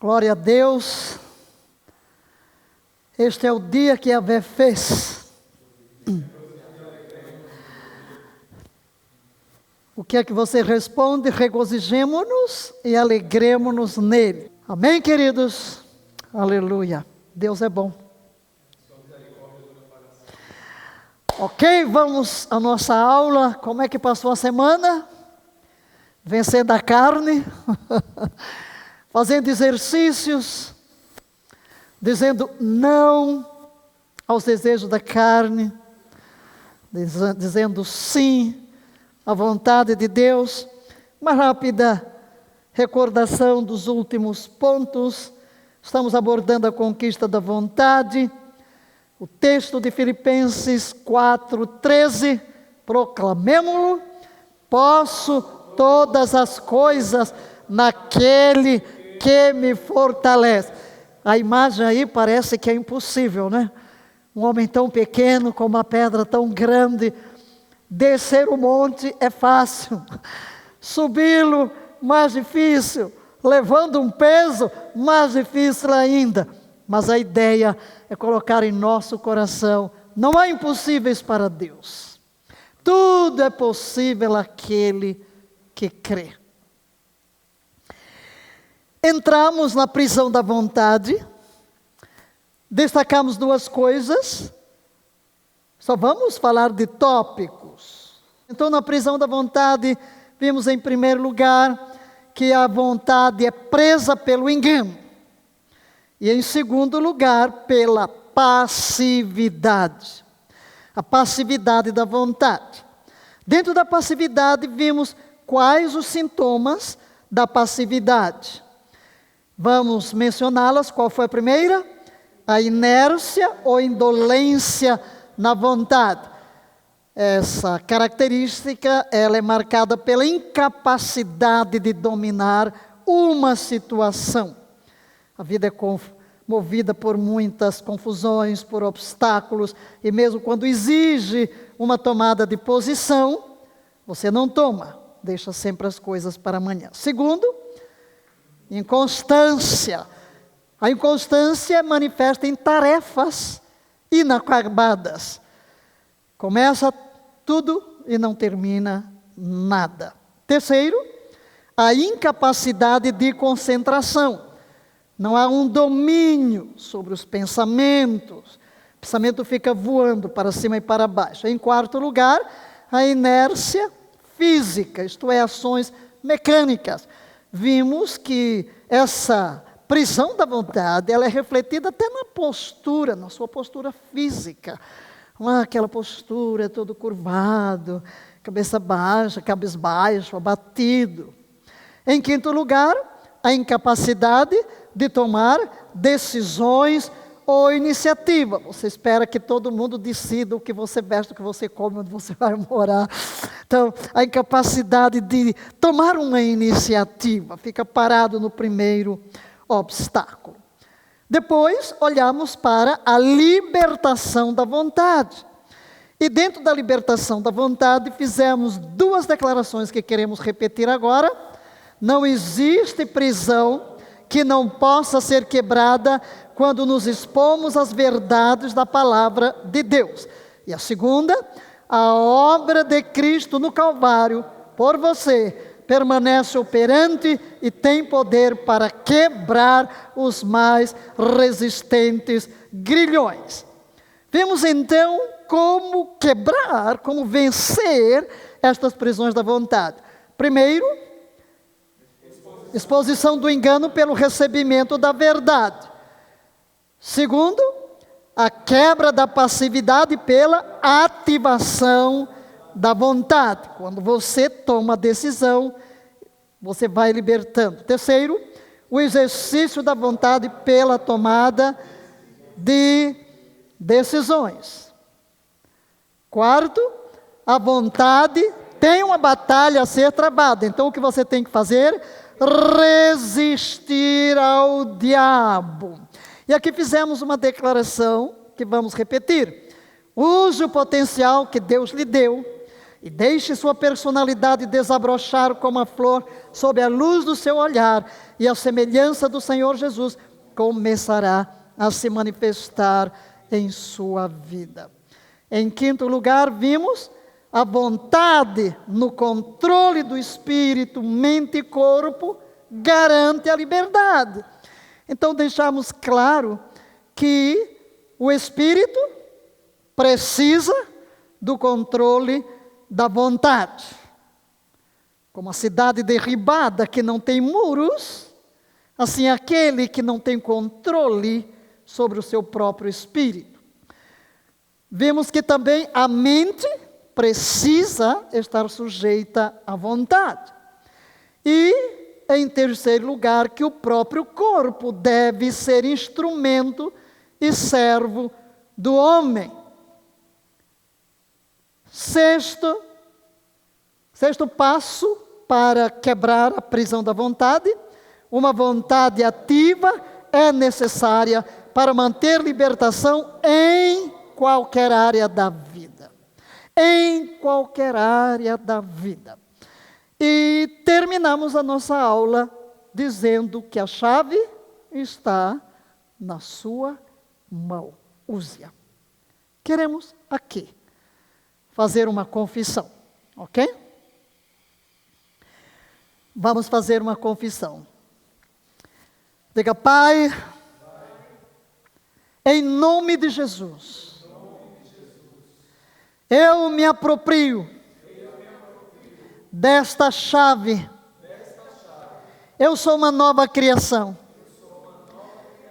Glória a Deus. Este é o dia que Yahvé fez. O que é que você responde? Regozijemo-nos e alegremo-nos nele. Amém, queridos? Aleluia. Deus é bom. Ok, vamos à nossa aula. Como é que passou a semana? Vencendo a carne, fazendo exercícios, dizendo não aos desejos da carne, dizendo sim à vontade de Deus. Uma rápida recordação dos últimos pontos. Estamos abordando a conquista da vontade. O texto de Filipenses 4:13, proclamemo-lo: posso todas as coisas naquele que me fortalece. A imagem aí parece que é impossível, né? Um homem tão pequeno com uma pedra tão grande. Descer o monte é fácil, subi-lo mais difícil, levando um peso mais difícil ainda. Mas a ideia é colocar em nosso coração: não há impossíveis para Deus. Tudo é possível àquele que crê. Entramos na prisão da vontade, destacamos duas coisas, só vamos falar de tópicos. Então, na prisão da vontade, vimos em primeiro lugar que a vontade é presa pelo engano, e em segundo lugar, pela passividade. A passividade da vontade. Dentro da passividade, vimos quais os sintomas da passividade. Vamos mencioná-las. Qual foi a primeira? A inércia ou indolência na vontade. Essa característica, ela é marcada pela incapacidade de dominar uma situação. A vida é movida por muitas confusões, por obstáculos, e mesmo quando exige uma tomada de posição, você não toma, deixa sempre as coisas para amanhã. Segundo, inconstância. A inconstância é manifesta em tarefas inacabadas. Começa tudo e não termina nada. Terceiro, a incapacidade de concentração. Não há um domínio sobre os pensamentos. O pensamento fica voando para cima e para baixo. Em quarto lugar, a inércia física, isto é, ações mecânicas. Vimos que essa prisão da vontade, ela é refletida até na postura, na sua postura física. Aquela postura todo curvado, cabeça baixa, cabisbaixo, abatido. Em quinto lugar, a incapacidade de tomar decisões ou iniciativa. Você espera que todo mundo decida o que você veste, o que você come, onde você vai morar. Então, a incapacidade de tomar uma iniciativa fica parado no primeiro obstáculo. Depois, olhamos para a libertação da vontade. E dentro da libertação da vontade, fizemos duas declarações que queremos repetir agora. Não existe prisão que não possa ser quebrada quando nos expomos às verdades da palavra de Deus. E a segunda, a obra de Cristo no Calvário, por você, permanece operante e tem poder para quebrar os mais resistentes grilhões. Vemos então como quebrar, como vencer estas prisões da vontade. Primeiro, exposição do engano pelo recebimento da verdade. Segundo, a quebra da passividade pela ativação da vontade. Quando você toma a decisão, você vai libertando. Terceiro, o exercício da vontade pela tomada de decisões. Quarto, a vontade tem uma batalha a ser travada. Então, o que você tem que fazer? Resistir ao diabo. E aqui fizemos uma declaração que vamos repetir. Use o potencial que Deus lhe deu e deixe sua personalidade desabrochar como a flor sob a luz do seu olhar, e a semelhança do Senhor Jesus começará a se manifestar em sua vida. Em quinto lugar, vimos a vontade no controle do espírito, mente e corpo garante a liberdade. Então deixamos claro que o espírito precisa do controle da vontade. Como a cidade derribada que não tem muros, assim aquele que não tem controle sobre o seu próprio espírito. Vemos que também a mente precisa estar sujeita à vontade. E, em terceiro lugar, que o próprio corpo deve ser instrumento e servo do homem. Sexto passo para quebrar a prisão da vontade: uma vontade ativa é necessária para manter libertação em qualquer área da vida. Em qualquer área da vida. E terminamos a nossa aula dizendo que a chave está na sua mão. Use-a. Queremos aqui fazer uma confissão, ok? Vamos fazer uma confissão. Diga: Pai, em nome de Jesus, eu me aproprio desta chave. Eu sou uma nova criação.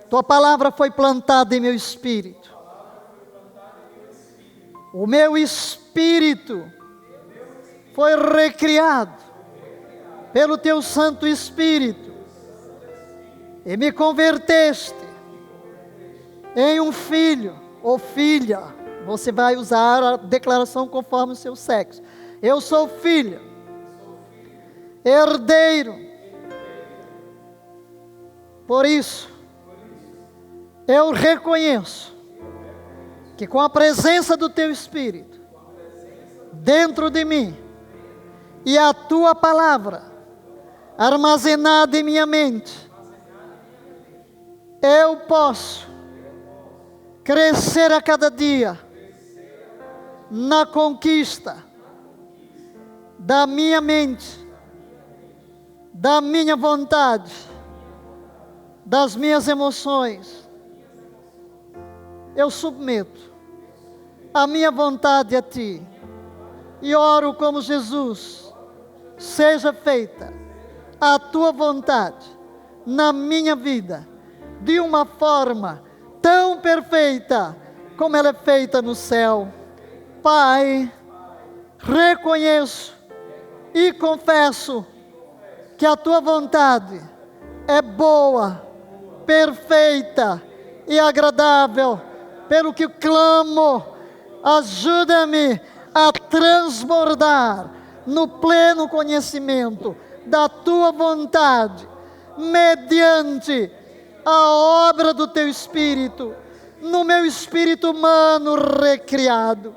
Tua palavra foi plantada em meu espírito. O meu espírito foi recriado pelo teu Santo Espírito e me converteste em um filho ou filha. Você vai usar a declaração conforme o seu sexo. Eu sou filho, herdeiro. Por isso, eu reconheço que com a presença do teu Espírito dentro de mim e a tua palavra armazenada em minha mente, eu posso crescer a cada dia na conquista da minha mente, da minha vontade, das minhas emoções. Eu submeto a minha vontade a Ti e oro como Jesus: seja feita a Tua vontade na minha vida, de uma forma tão perfeita como ela é feita no céu. Pai, reconheço e confesso que a Tua vontade é boa, perfeita e agradável, pelo que clamo, ajuda-me a transbordar no pleno conhecimento da Tua vontade, mediante a obra do Teu Espírito, no meu espírito humano recriado.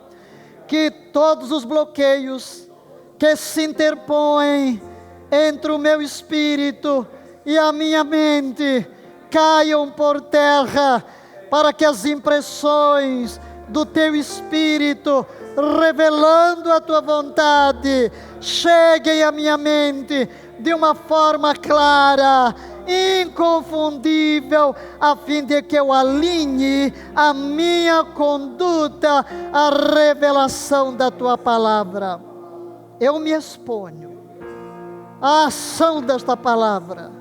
Que todos os bloqueios que se interpõem entre o meu espírito e a minha mente caiam por terra, para que as impressões do Teu Espírito, revelando a Tua vontade, cheguem à minha mente de uma forma clara, inconfundível, a fim de que eu alinhe a minha conduta à revelação da Tua palavra. Eu me exponho à ação desta palavra,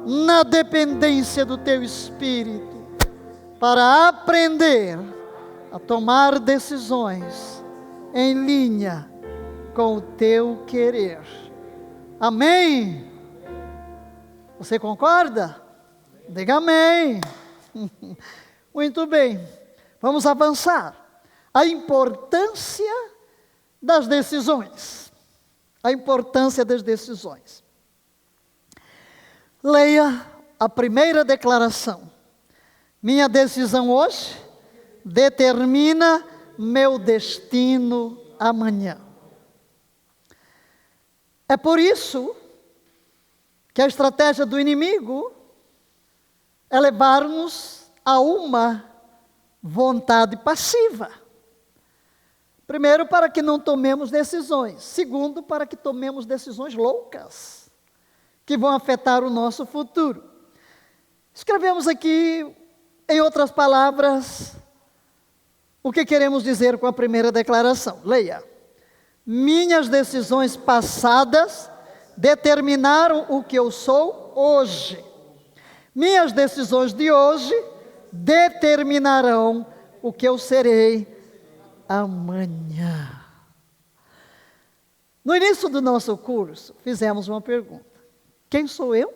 na dependência do Teu Espírito, para aprender a tomar decisões em linha com o Teu querer. Amém? Você concorda? Diga amém. Muito bem, vamos avançar. A importância das decisões. A importância das decisões. Leia a primeira declaração. Minha decisão hoje determina meu destino amanhã. É por isso que a estratégia do inimigo é levar-nos a uma vontade passiva. Primeiro, para que não tomemos decisões. Segundo, para que tomemos decisões loucas, que vão afetar o nosso futuro. Escrevemos aqui, em outras palavras, o que queremos dizer com a primeira declaração. Leia. Minhas decisões passadas determinaram o que eu sou hoje. Minhas decisões de hoje determinarão o que eu serei amanhã. No início do nosso curso, fizemos uma pergunta. Quem sou eu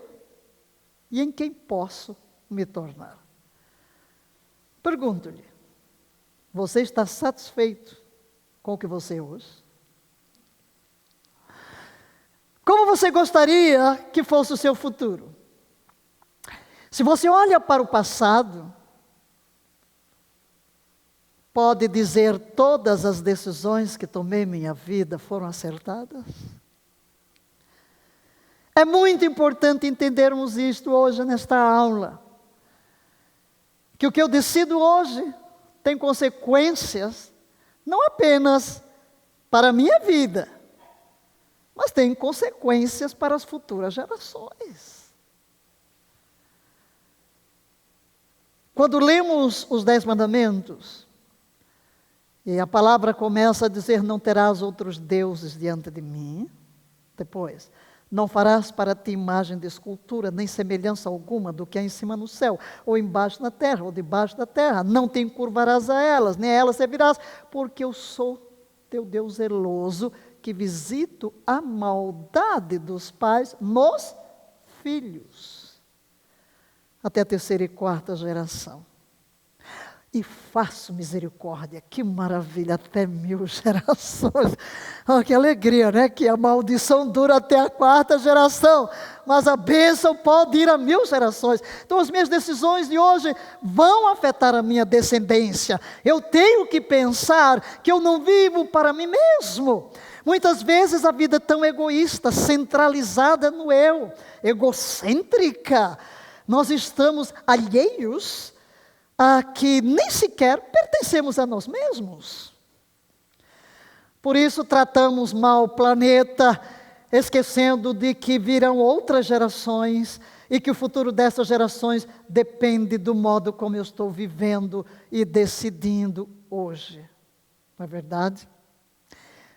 e em quem posso me tornar? Pergunto-lhe, você está satisfeito com o que você é hoje? Como você gostaria que fosse o seu futuro? Se você olha para o passado, pode dizer todas as decisões que tomei em minha vida foram acertadas? É muito importante entendermos isto hoje nesta aula. Que o que eu decido hoje tem consequências não apenas para a minha vida, mas tem consequências para as futuras gerações. Quando lemos os 10 mandamentos, e a palavra começa a dizer, não terás outros deuses diante de mim. Depois, não farás para ti imagem de escultura, nem semelhança alguma do que há em cima no céu, ou embaixo na terra, ou debaixo da terra. Não te encurvarás a elas, nem a elas servirás, porque eu sou teu Deus zeloso, que visito a maldade dos pais nos filhos, até a 3ª e 4ª geração. E faço misericórdia, que maravilha, até 1000 gerações. Oh, que alegria, né? Que a maldição dura até a 4ª geração, mas a bênção pode ir a 1000 gerações. Então as minhas decisões de hoje vão afetar a minha descendência. Eu tenho que pensar que eu não vivo para mim mesmo. Muitas vezes a vida é tão egoísta, centralizada no eu, egocêntrica. Nós estamos alheios a que nem sequer pertencemos a nós mesmos. Por isso tratamos mal o planeta, esquecendo de que virão outras gerações e que o futuro dessas gerações depende do modo como eu estou vivendo e decidindo hoje. Não é verdade?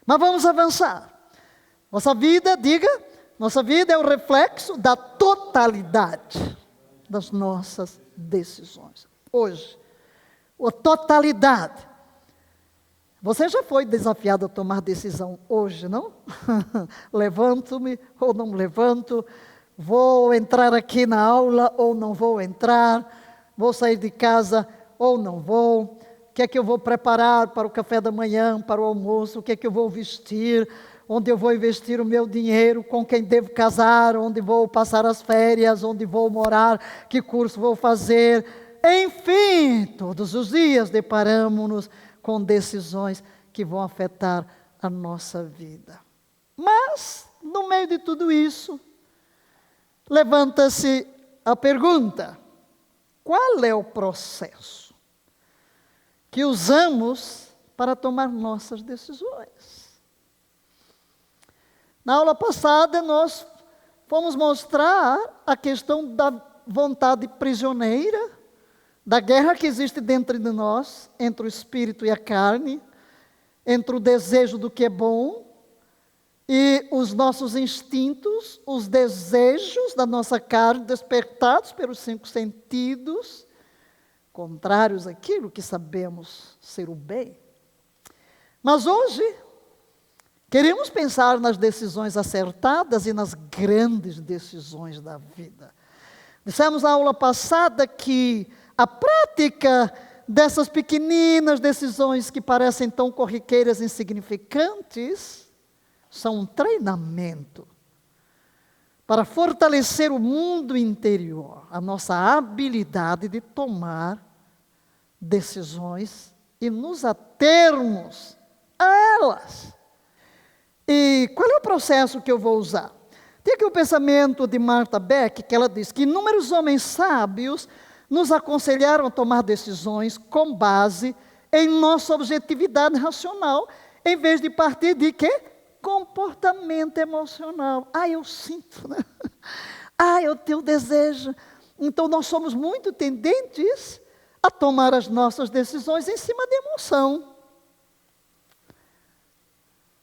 Mas vamos avançar. Nossa vida, nossa vida é o reflexo da totalidade das nossas decisões. Hoje, a totalidade. Você já foi desafiado a tomar decisão hoje, não? Levanto-me ou não levanto? Vou entrar aqui na aula ou não vou entrar? Vou sair de casa ou não vou? O que é que eu vou preparar para o café da manhã, para o almoço? O que é que eu vou vestir? Onde eu vou investir o meu dinheiro? Com quem devo casar? Onde vou passar as férias? Onde vou morar? Que curso vou fazer? Enfim, todos os dias deparamos-nos com decisões que vão afetar a nossa vida. Mas, no meio de tudo isso, levanta-se a pergunta: qual é o processo que usamos para tomar nossas decisões? Na aula passada, nós fomos mostrar a questão da vontade prisioneira, da guerra que existe dentro de nós, entre o espírito e a carne, entre o desejo do que é bom e os nossos instintos, os desejos da nossa carne, despertados pelos 5 sentidos, contrários àquilo que sabemos ser o bem. Mas hoje, queremos pensar nas decisões acertadas e nas grandes decisões da vida. Dissemos na aula passada que a prática dessas pequeninas decisões que parecem tão corriqueiras e insignificantes são um treinamento para fortalecer o mundo interior, a nossa habilidade de tomar decisões e nos atermos a elas. E qual é o processo que eu vou usar? Tem aqui o pensamento de Martha Beck, que ela diz que inúmeros homens sábios nos aconselharam a tomar decisões com base em nossa objetividade racional, em vez de partir de quê? Comportamento emocional. Eu sinto, né? Eu tenho desejo. Então, nós somos muito tendentes a tomar as nossas decisões em cima de emoção.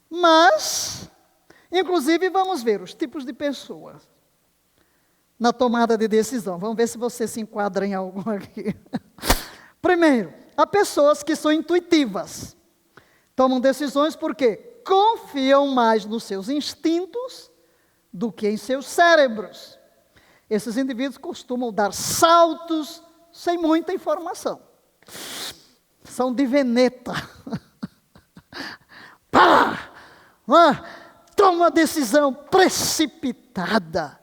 Mas, inclusive, vamos ver os tipos de pessoas na tomada de decisão. Vamos ver se você se enquadra em algum aqui. Primeiro, há pessoas que são intuitivas. Tomam decisões porque confiam mais nos seus instintos do que em seus cérebros. Esses indivíduos costumam dar saltos sem muita informação. São de veneta. Pá! Toma uma decisão precipitada.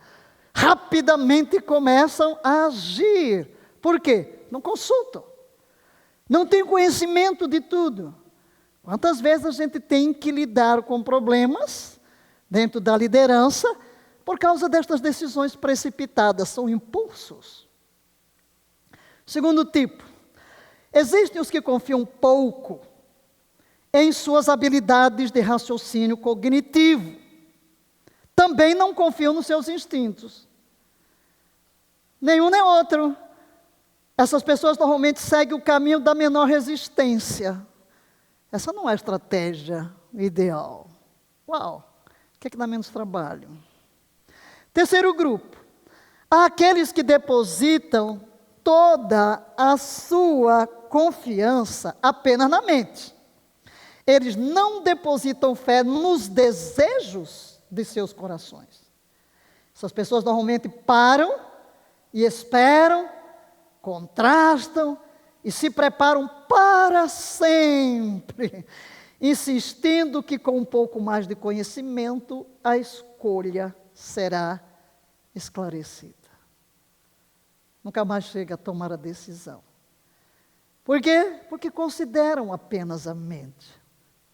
Rapidamente começam a agir. Por quê? Não consultam. Não têm conhecimento de tudo. Quantas vezes a gente tem que lidar com problemas dentro da liderança por causa destas decisões precipitadas, são impulsos. Segundo tipo, existem os que confiam pouco em suas habilidades de raciocínio cognitivo. Também não confiam nos seus instintos. Nenhum nem outro. Essas pessoas normalmente seguem o caminho da menor resistência. Essa não é a estratégia ideal. Uau! O que é que dá menos trabalho? Terceiro grupo. Há aqueles que depositam toda a sua confiança apenas na mente. Eles não depositam fé nos desejos de seus corações. Essas pessoas normalmente param e esperam, contrastam e se preparam para sempre, insistindo que com um pouco mais de conhecimento a escolha será esclarecida. Nunca mais chega a tomar a decisão. Por quê? Porque consideram apenas a mente.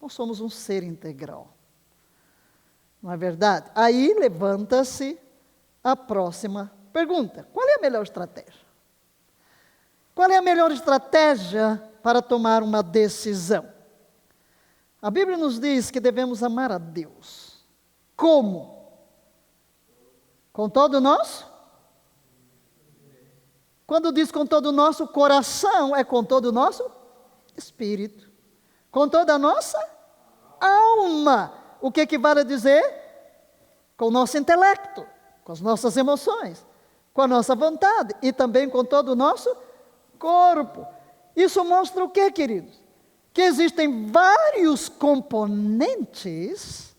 Nós somos um ser integral. Não é verdade? Aí levanta-se a próxima pergunta. Qual é a melhor estratégia? Qual é a melhor estratégia para tomar uma decisão? A Bíblia nos diz que devemos amar a Deus. Como? Com todo o nosso? Quando diz com todo o nosso coração, é com todo o nosso espírito. Com toda a nossa alma. O que equivale a dizer? Com o nosso intelecto, com as nossas emoções, com a nossa vontade e também com todo o nosso corpo. Isso mostra o que, queridos? Que existem vários componentes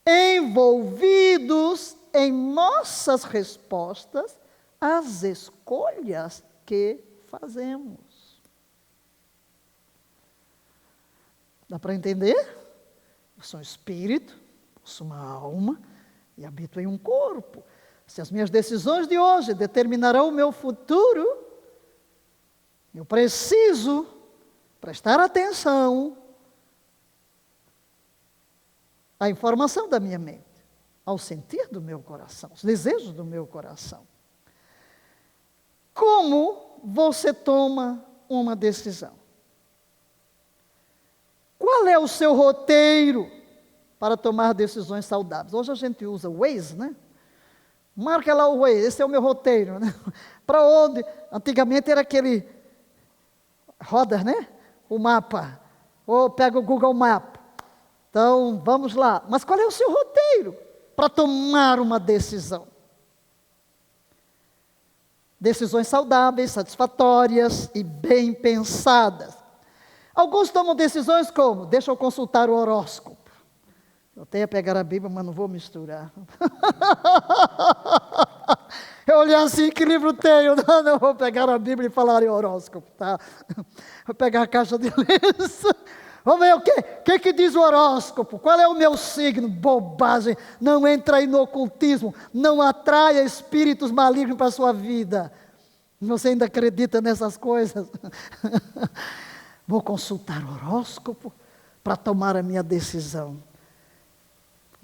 envolvidos em nossas respostas às escolhas que fazemos. Dá para entender? Eu sou um espírito, sou uma alma e habito em um corpo. Se as minhas decisões de hoje determinarão o meu futuro, eu preciso prestar atenção à informação da minha mente, ao sentir do meu coração, aos desejos do meu coração. Como você toma uma decisão? Qual é o seu roteiro para tomar decisões saudáveis? Hoje a gente usa o Waze, né? Marca lá o Waze, esse é o meu roteiro, né? Para onde? Antigamente era aquele roda, né? O mapa. Ou pega o Google Map. Então, vamos lá. Mas qual é o seu roteiro para tomar uma decisão? Decisões saudáveis, satisfatórias e bem pensadas. Alguns tomam decisões como, deixa eu consultar o horóscopo. Eu até ia pegar a Bíblia, mas não vou misturar. Eu olhei assim, que livro tenho? Não vou pegar a Bíblia e falar em horóscopo, tá? Vou pegar a caixa de lenço. Vamos ver o que diz o horóscopo? Qual é o meu signo? Bobagem. Não entra aí no ocultismo. Não atraia espíritos malignos para a sua vida. Você ainda acredita nessas coisas? Vou consultar o horóscopo para tomar a minha decisão.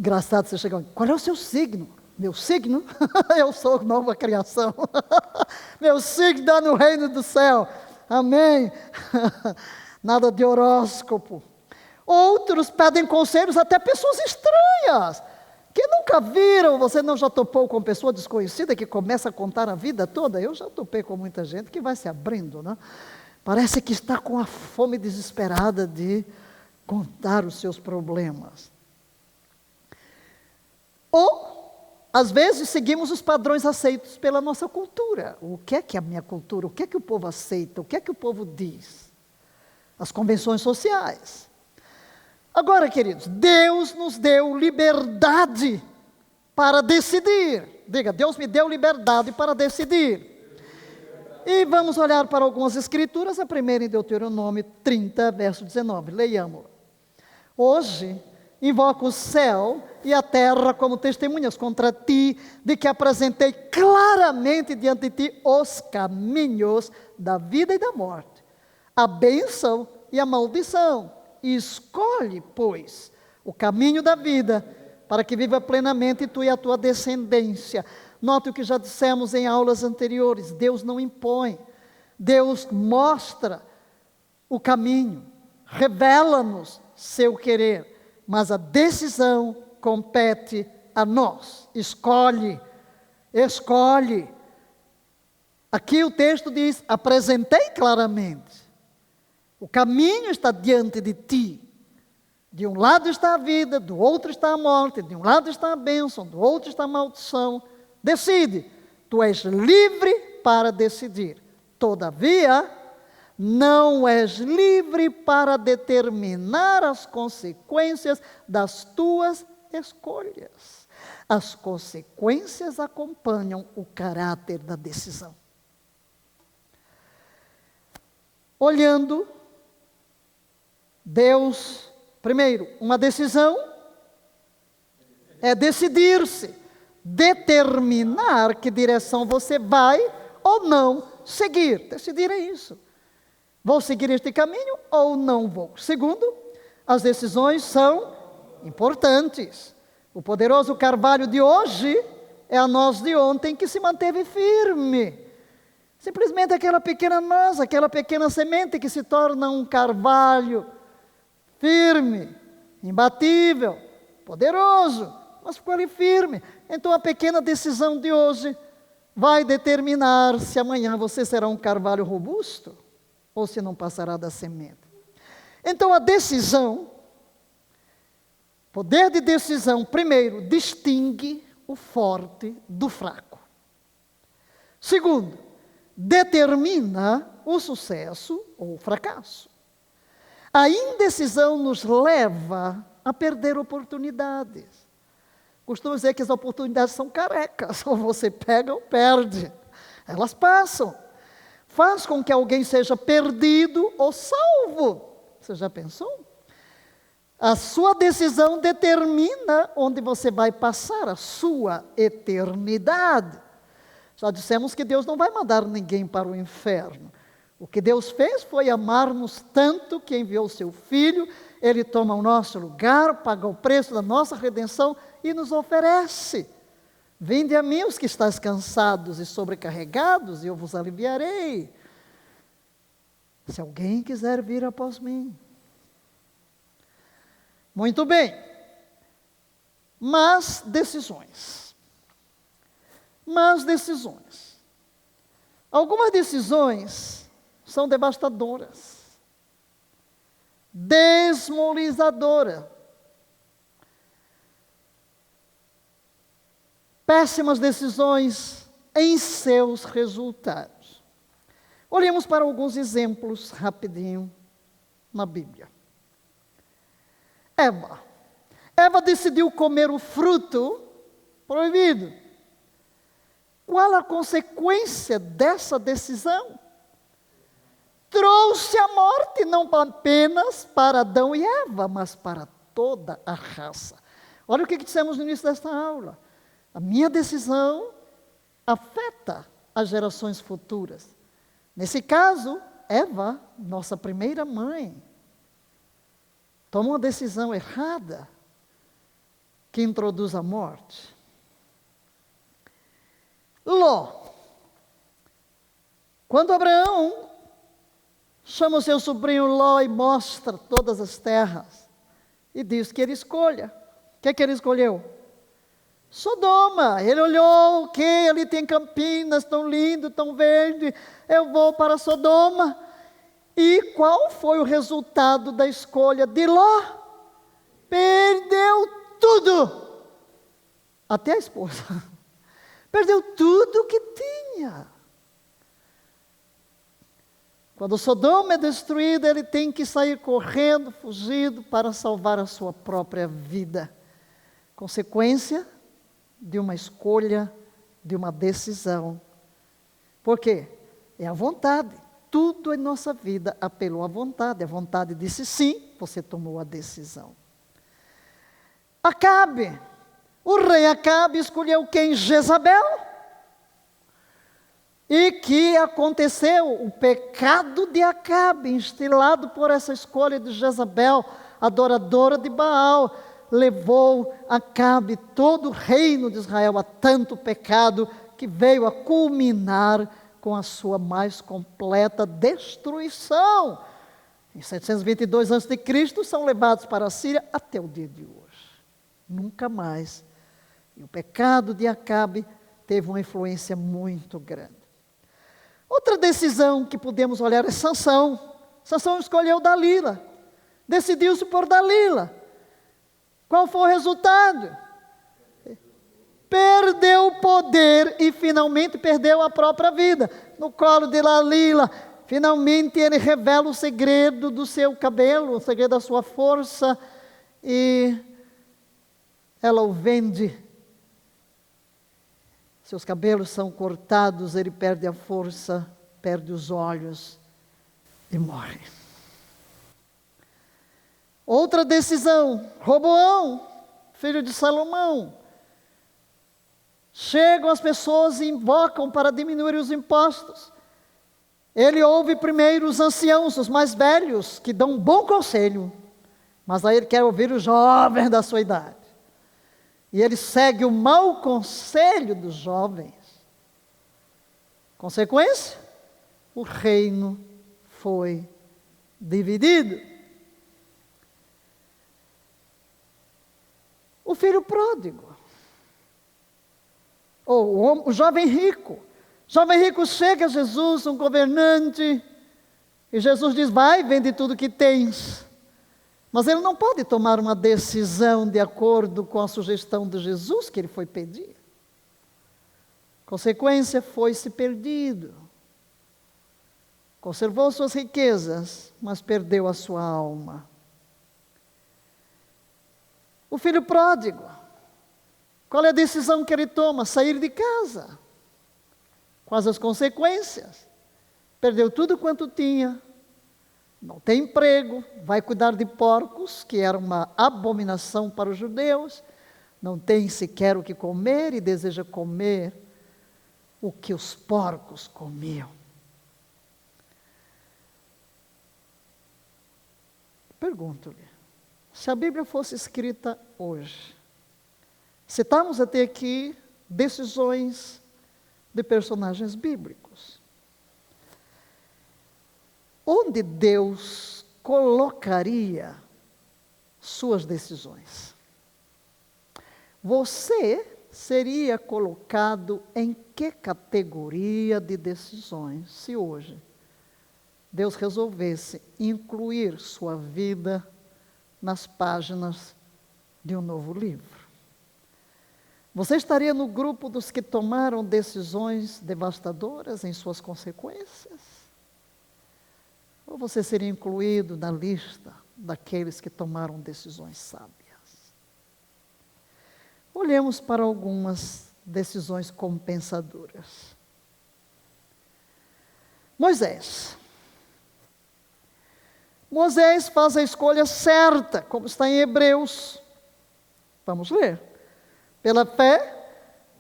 Engraçado, você chega, qual é o seu signo? Meu signo? Eu sou nova criação. Meu signo está no reino do céu. Amém. Nada de horóscopo. Outros pedem conselhos, até pessoas estranhas, que nunca viram. Você não já topou com pessoa desconhecida que começa a contar a vida toda? Eu já topei com muita gente que vai se abrindo, né? Parece que está com a fome desesperada de contar os seus problemas. Ou, às vezes, seguimos os padrões aceitos pela nossa cultura. O que é a minha cultura? O que é que o povo aceita? O que é que o povo diz? As convenções sociais. Agora, queridos, Deus nos deu liberdade para decidir. Diga, Deus me deu liberdade para decidir. E vamos olhar para algumas escrituras, a primeira em Deuteronômio 30, verso 19. Leiamos. Hoje, invoco o céu e a terra como testemunhas contra ti, de que apresentei claramente diante de ti os caminhos da vida e da morte, a bênção e a maldição. E escolhe, pois, o caminho da vida, para que viva plenamente tu e a tua descendência. Note o que já dissemos em aulas anteriores, Deus não impõe, Deus mostra o caminho, revela-nos seu querer, mas a decisão compete a nós. Escolhe. Aqui o texto diz, apresentei claramente. O caminho está diante de ti. De um lado está a vida, do outro está a morte, de um lado está a bênção, do outro está a maldição. Decide. Tu és livre para decidir. Todavia, não és livre para determinar as consequências das tuas escolhas. As consequências acompanham o caráter da decisão. Olhando, Deus, primeiro, uma decisão é decidir-se, determinar que direção você vai ou não seguir. Decidir é isso. Vou seguir este caminho ou não vou? Segundo, as decisões são importantes. O poderoso carvalho de hoje é a noz de ontem que se manteve firme. Simplesmente aquela pequena noz, aquela pequena semente que se torna um carvalho firme, imbatível, poderoso, mas ficou ali firme. Então a pequena decisão de hoje vai determinar se amanhã você será um carvalho robusto ou se não passará da semente. Então a decisão, poder de decisão, primeiro, distingue o forte do fraco. Segundo, determina o sucesso ou o fracasso. A indecisão nos leva a perder oportunidades. Costumo dizer que as oportunidades são carecas, ou você pega ou perde. Elas passam. Faz com que alguém seja perdido ou salvo. Você já pensou? A sua decisão determina onde você vai passar a sua eternidade. Já dissemos que Deus não vai mandar ninguém para o inferno. O que Deus fez foi amar-nos tanto que enviou seu Filho, Ele toma o nosso lugar, paga o preço da nossa redenção e nos oferece. Vinde a mim os que estáis cansados e sobrecarregados, e eu vos aliviarei. Se alguém quiser vir após mim. Muito bem. Mas decisões. Algumas decisões são devastadoras, desmoralizadoras, péssimas decisões em seus resultados. Olhemos para alguns exemplos rapidinho na Bíblia. Eva decidiu comer o fruto proibido. Qual a consequência dessa decisão? Trouxe a morte não apenas para Adão e Eva, mas para toda a raça. Olha o que dissemos no início desta aula. A minha decisão afeta as gerações futuras. Nesse caso, Eva, nossa primeira mãe, toma uma decisão errada que introduz a morte. Ló. Quando Abraão chama o seu sobrinho Ló e mostra todas as terras, e diz que ele escolha. O que é que ele escolheu? Sodoma. Ele olhou, ok, ali tem Campinas, tão lindo, tão verde, eu vou para Sodoma. E qual foi o resultado da escolha de Ló? Perdeu tudo. Até a esposa. Perdeu tudo que tinha. Quando Sodoma é destruída, ele tem que sair correndo, fugindo, para salvar a sua própria vida. Consequência de uma escolha, de uma decisão. Por quê? É a vontade. Tudo em nossa vida apelou à vontade. A vontade disse sim, você tomou a decisão. Acabe. O rei Acabe escolheu quem? Jezabel. E que aconteceu? O pecado de Acabe, instilado por essa escolha de Jezabel, adoradora de Baal, levou Acabe, todo o reino de Israel, a tanto pecado, que veio a culminar com a sua mais completa destruição. Em 722 a.C., são levados para a Síria até o dia de hoje. Nunca mais. E o pecado de Acabe teve uma influência muito grande. Outra decisão que podemos olhar é Sansão. Sansão escolheu Dalila. Decidiu-se por Dalila. Qual foi o resultado? Perdeu o poder e finalmente perdeu a própria vida. No colo de Dalila, finalmente ele revela o segredo do seu cabelo, o segredo da sua força, e ela o vende. Seus cabelos são cortados, ele perde a força, perde os olhos e morre. Outra decisão, Roboão, filho de Salomão. Chegam as pessoas e invocam para diminuir os impostos. Ele ouve primeiro os anciãos, os mais velhos, que dão um bom conselho, mas aí ele quer ouvir os jovens da sua idade. E ele segue o mau conselho dos jovens. Consequência? O reino foi dividido. O filho pródigo. Ou o jovem rico. O jovem rico chega a Jesus, um governante, e Jesus diz, vai, vende tudo que tens. Mas ele não pode tomar uma decisão de acordo com a sugestão de Jesus que ele foi pedir. Consequência, foi-se perdido. Conservou suas riquezas, mas perdeu a sua alma. O filho pródigo. Qual é a decisão que ele toma? Sair de casa. Quais as consequências? Perdeu tudo quanto tinha. Não tem emprego, vai cuidar de porcos, que era uma abominação para os judeus, não tem sequer o que comer e deseja comer o que os porcos comiam. Pergunto-lhe, se a Bíblia fosse escrita hoje, citamos até aqui decisões de personagens bíblicos. Onde Deus colocaria suas decisões? Você seria colocado em que categoria de decisões se hoje Deus resolvesse incluir sua vida nas páginas de um novo livro? Você estaria no grupo dos que tomaram decisões devastadoras em suas consequências? Ou você seria incluído na lista daqueles que tomaram decisões sábias? Olhemos para algumas decisões compensadoras. Moisés. Moisés faz a escolha certa, como está em Hebreus. Vamos ler. Pela fé,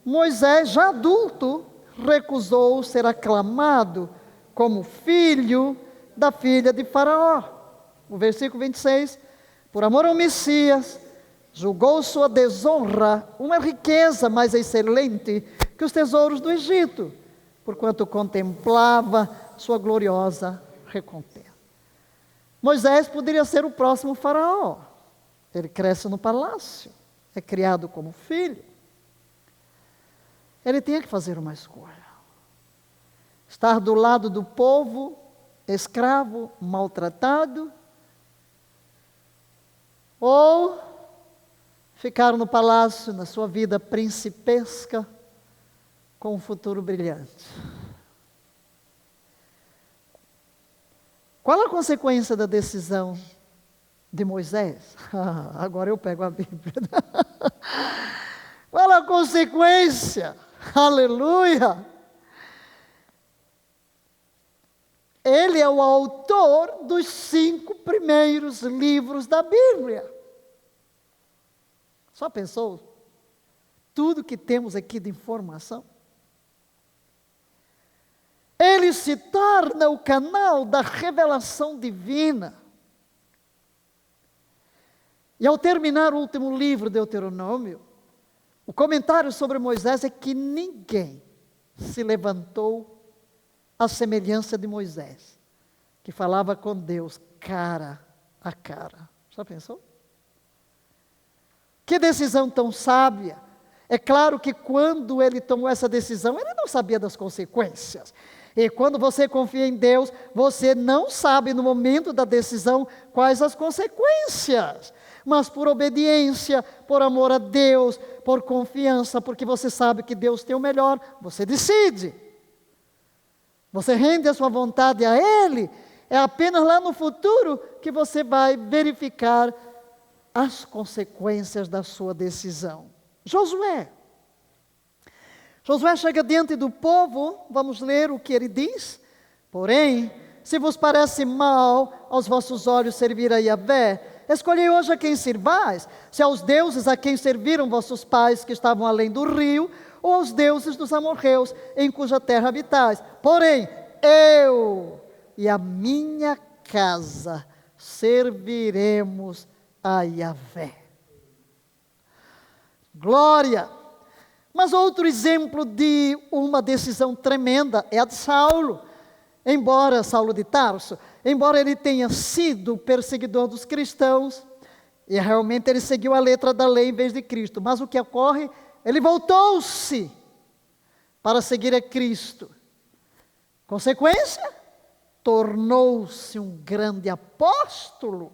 Moisés, já adulto, recusou ser aclamado como filho da filha de Faraó. O versículo 26, por amor ao Messias, julgou sua desonra uma riqueza mais excelente que os tesouros do Egito, porquanto contemplava sua gloriosa recompensa. Moisés poderia ser o próximo faraó. Ele cresce no palácio, é criado como filho. Ele tinha que fazer uma escolha. Estar do lado do povo, escravo, maltratado, ou ficar no palácio, na sua vida principesca, com um futuro brilhante. Qual a consequência da decisão de Moisés? Agora eu pego a Bíblia. Qual a consequência? Aleluia! Ele é o autor dos 5 primeiros livros da Bíblia. Só pensou? Tudo que temos aqui de informação. Ele se torna o canal da revelação divina. E ao terminar o último livro, Deuteronômio, o comentário sobre Moisés é que ninguém se levantou à semelhança de Moisés, que falava com Deus cara a cara. Já pensou? Que decisão tão sábia! É claro que quando ele tomou essa decisão, ele não sabia das consequências. E quando você confia em Deus, você não sabe no momento da decisão quais as consequências. Mas por obediência, por amor a Deus, por confiança, porque você sabe que Deus tem o melhor, você decide. Você rende a sua vontade a Ele. É apenas lá no futuro que você vai verificar as consequências da sua decisão. Josué chega diante do povo, vamos ler o que ele diz. Porém, se vos parece mal aos vossos olhos servir a Yahvé, escolhei hoje a quem sirvais, se aos deuses a quem serviram vossos pais que estavam além do rio, ou aos deuses dos amorreus em cuja terra habitais. Porém, eu e a minha casa serviremos a Yahvé. Glória! Mas outro exemplo de uma decisão tremenda é a de Saulo. Embora Saulo de Tarso, embora ele tenha sido perseguidor dos cristãos, e realmente ele seguiu a letra da lei em vez de Cristo, mas o que ocorre? Ele voltou-se para seguir a Cristo. Consequência? Tornou-se um grande apóstolo.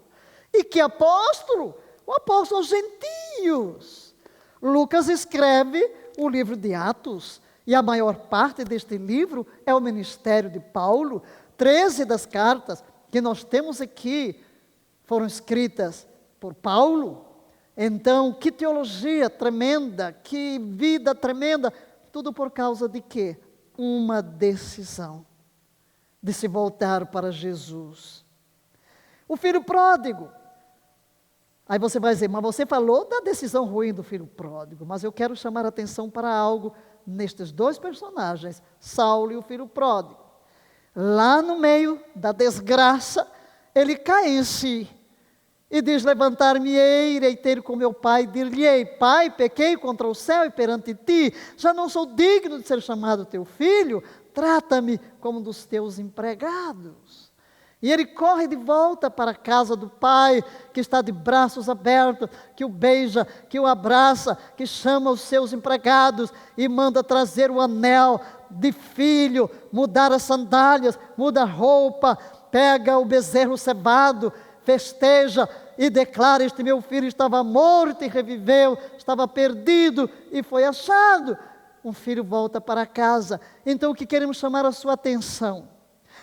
E que apóstolo? O apóstolo aos gentios. Lucas escreve o livro de Atos, e a maior parte deste livro é o ministério de Paulo. 13 das cartas que nós temos aqui foram escritas por Paulo. Então, que teologia tremenda, que vida tremenda, tudo por causa de quê? Uma decisão de se voltar para Jesus. O filho pródigo. Aí você vai dizer, mas você falou da decisão ruim do filho pródigo, mas eu quero chamar a atenção para algo nestes 2 personagens, Saulo e o filho pródigo. Lá no meio da desgraça, ele cai em si e diz, levantar-me-ei, irei ter com meu pai, dir-lhe-ei, pai, pequei contra o céu e perante ti, já não sou digno de ser chamado teu filho, trata-me como um dos teus empregados. E ele corre de volta para a casa do pai, que está de braços abertos, que o beija, que o abraça, que chama os seus empregados e manda trazer o anel de filho, mudar as sandálias, muda a roupa, pega o bezerro cevado, festeja e declara, este meu filho estava morto e reviveu, estava perdido e foi achado. Um filho volta para casa. Então o que queremos chamar a sua atenção?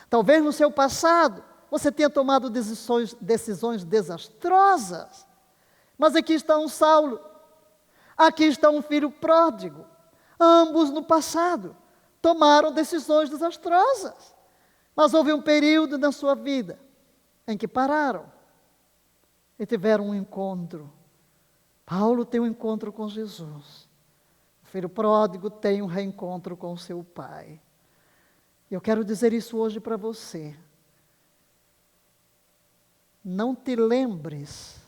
Talvez no seu passado você tenha tomado decisões desastrosas, mas aqui está um Saulo, aqui está um filho pródigo. Ambos no passado tomaram decisões desastrosas, mas houve um período na sua vida em que pararam e tiveram um encontro. Paulo tem um encontro com Jesus, o filho pródigo tem um reencontro com o seu pai. Eu quero dizer isso hoje para você. Não te lembres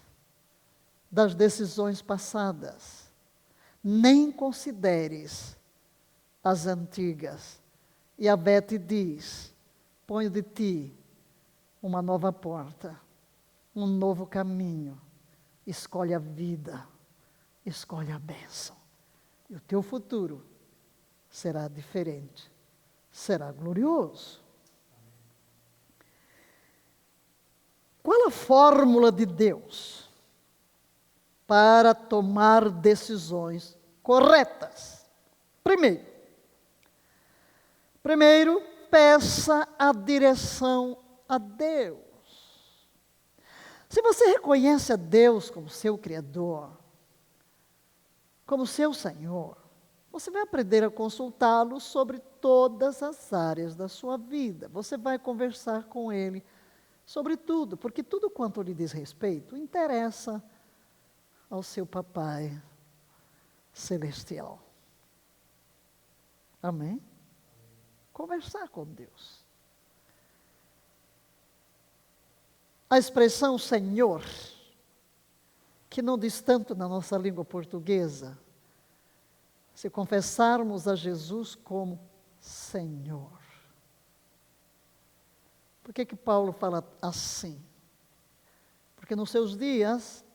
das decisões passadas, nem consideres as antigas. E a Beth diz: ponho de ti uma nova porta, um novo caminho. Escolhe a vida, escolhe a bênção. E o teu futuro será diferente, será glorioso. Qual a fórmula de Deus para tomar decisões corretas? Primeiro, peça a direção a Deus. Se você reconhece a Deus como seu Criador, como seu Senhor, você vai aprender a consultá-lo sobre todas as áreas da sua vida. Você vai conversar com Ele sobre tudo, porque tudo quanto lhe diz respeito interessa ao seu Papai Celestial. Amém? Conversar com Deus. A expressão Senhor, que não diz tanto na nossa língua portuguesa, se confessarmos a Jesus como Senhor. Por que Paulo fala assim? Porque nos seus dias,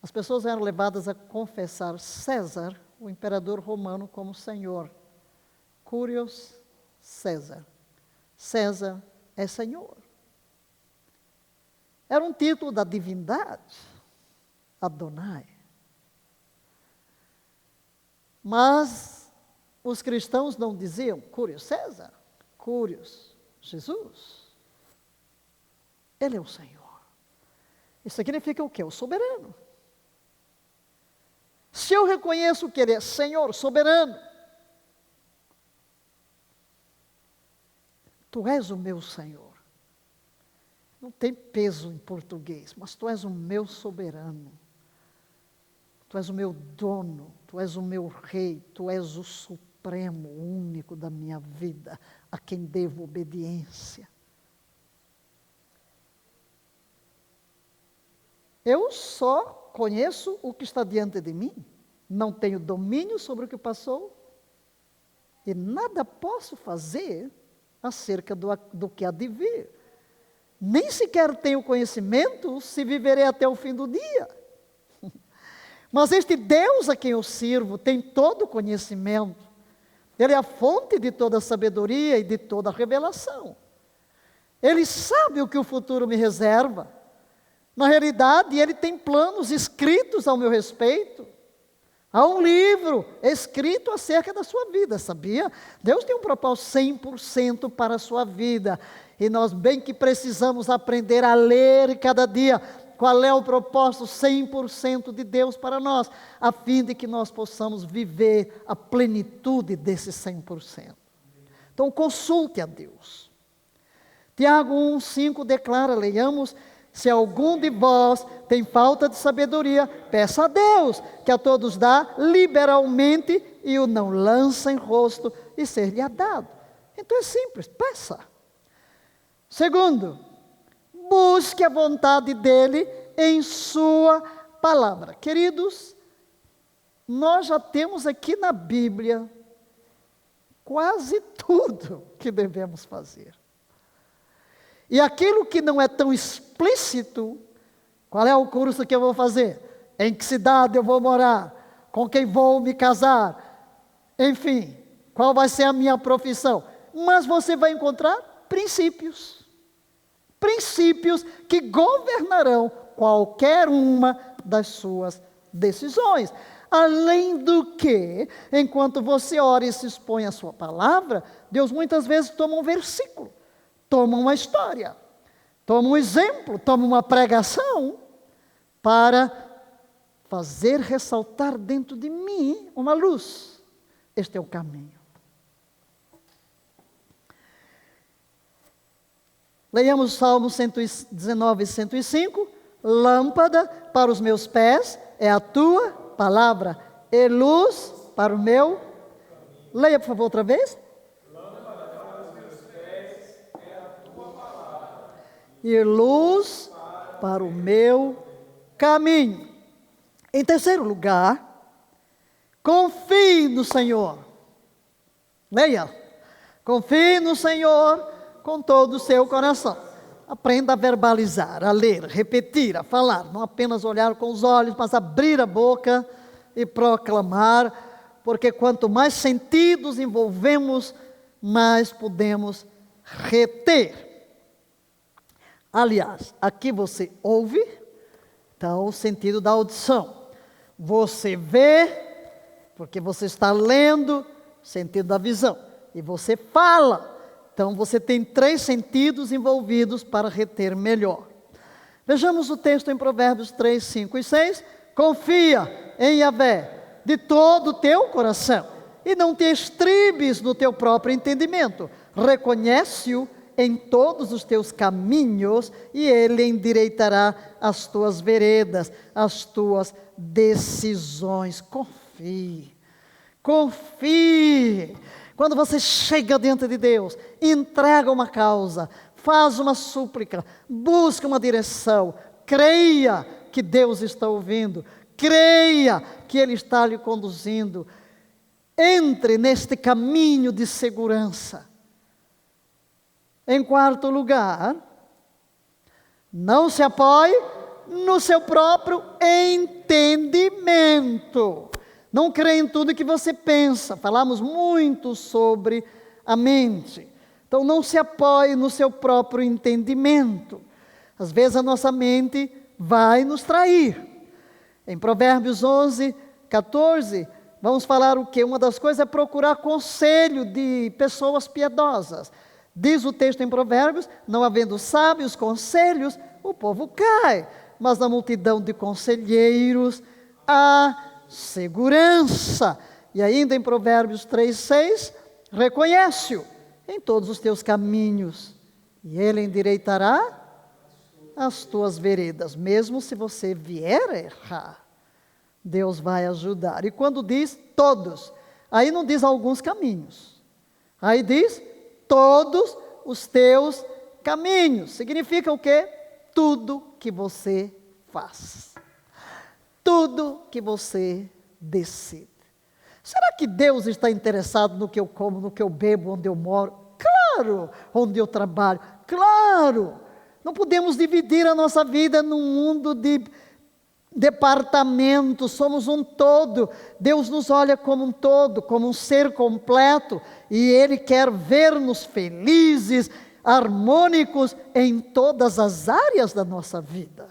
as pessoas eram levadas a confessar César, o imperador romano, como Senhor. Curios César. César é Senhor. Era um título da divindade, Adonai. Mas os cristãos não diziam Curios César, Curios Jesus. Ele é o Senhor. Isso significa o quê? O soberano. Se eu reconheço que Ele é Senhor, soberano, Tu és o meu Senhor. Não tem peso em português, mas Tu és o meu soberano. Tu és o meu dono, Tu és o meu rei, Tu és o supremo, único da minha vida, a quem devo obediência. Eu só conheço o que está diante de mim, não tenho domínio sobre o que passou, e nada posso fazer acerca do que há de vir. Nem sequer tenho conhecimento se viverei até o fim do dia. Mas este Deus a quem eu sirvo tem todo o conhecimento. Ele é a fonte de toda a sabedoria e de toda a revelação. Ele sabe o que o futuro me reserva. Na realidade, Ele tem planos escritos ao meu respeito. Há um livro escrito acerca da sua vida, sabia? Deus tem um propósito 100% para a sua vida. E nós bem que precisamos aprender a ler cada dia qual é o propósito 100% de Deus para nós, a fim de que nós possamos viver a plenitude desse 100%. Então consulte a Deus. Tiago 1,5 declara, leiamos: se algum de vós tem falta de sabedoria, peça a Deus, que a todos dá liberalmente e o não lança em rosto e ser-lhe dado. Então é simples, peça. Segundo, busque a vontade dEle em sua palavra. Queridos, nós já temos aqui na Bíblia quase tudo que devemos fazer. E aquilo que não é tão explícito, qual é o curso que eu vou fazer? Em que cidade eu vou morar? Com quem vou me casar? Enfim, qual vai ser a minha profissão? Mas você vai encontrar princípios. Princípios que governarão qualquer uma das suas decisões. Além do que, enquanto você ora e se expõe à sua palavra, Deus muitas vezes toma um versículo, toma uma história, toma um exemplo, toma uma pregação, para fazer ressaltar dentro de mim uma luz. Este é o caminho. Leiamos Salmo 119, 105. Lâmpada para os meus pés é a tua palavra, e luz para o meu... Leia, por favor, outra vez. Lâmpada para os meus pés é a tua palavra, E luz para o meu caminho. Em terceiro lugar, confie no Senhor. Leia. Confie no Senhor com todo o seu coração. Aprenda a verbalizar, a ler, repetir, a falar. Não apenas olhar com os olhos, mas abrir a boca e proclamar. Porque quanto mais sentidos envolvemos, mais podemos reter. Aliás, aqui você ouve, então o sentido da audição. Você vê, porque você está lendo, sentido da visão. E você fala, então você tem 3 sentidos envolvidos para reter melhor. Vejamos o texto em Provérbios 3, 5 e 6. Confia em Yahvé de todo o teu coração e não te estribes no teu próprio entendimento. Reconhece-o em todos os teus caminhos e ele endireitará as tuas veredas, as tuas decisões. Confie, confie. Quando você chega diante de Deus, entrega uma causa, faz uma súplica, busca uma direção, creia que Deus está ouvindo, creia que Ele está lhe conduzindo. Entre neste caminho de segurança. Em quarto lugar, não se apoie no seu próprio entendimento. Não creia em tudo que você pensa. Falamos muito sobre a mente. Então não se apoie no seu próprio entendimento. Às vezes a nossa mente vai nos trair. Em Provérbios 11, 14, vamos falar o quê? Uma das coisas é procurar conselho de pessoas piedosas. Diz o texto em Provérbios, não havendo sábios conselhos, o povo cai. Mas na multidão de conselheiros há segurança. E ainda em Provérbios 3, 6, reconhece-o em todos os teus caminhos, e ele endireitará as tuas veredas. Mesmo se você vier a errar, Deus vai ajudar. E quando diz todos, aí não diz alguns caminhos, aí diz todos os teus caminhos. Significa o quê? Tudo que você faz, tudo que você decide. Será que Deus está interessado no que eu como, no que eu bebo, onde eu moro? Claro! Onde eu trabalho? Claro! Não podemos dividir a nossa vida num mundo de departamentos, somos um todo. Deus nos olha como um todo, como um ser completo, e Ele quer ver-nos felizes, harmônicos em todas as áreas da nossa vida.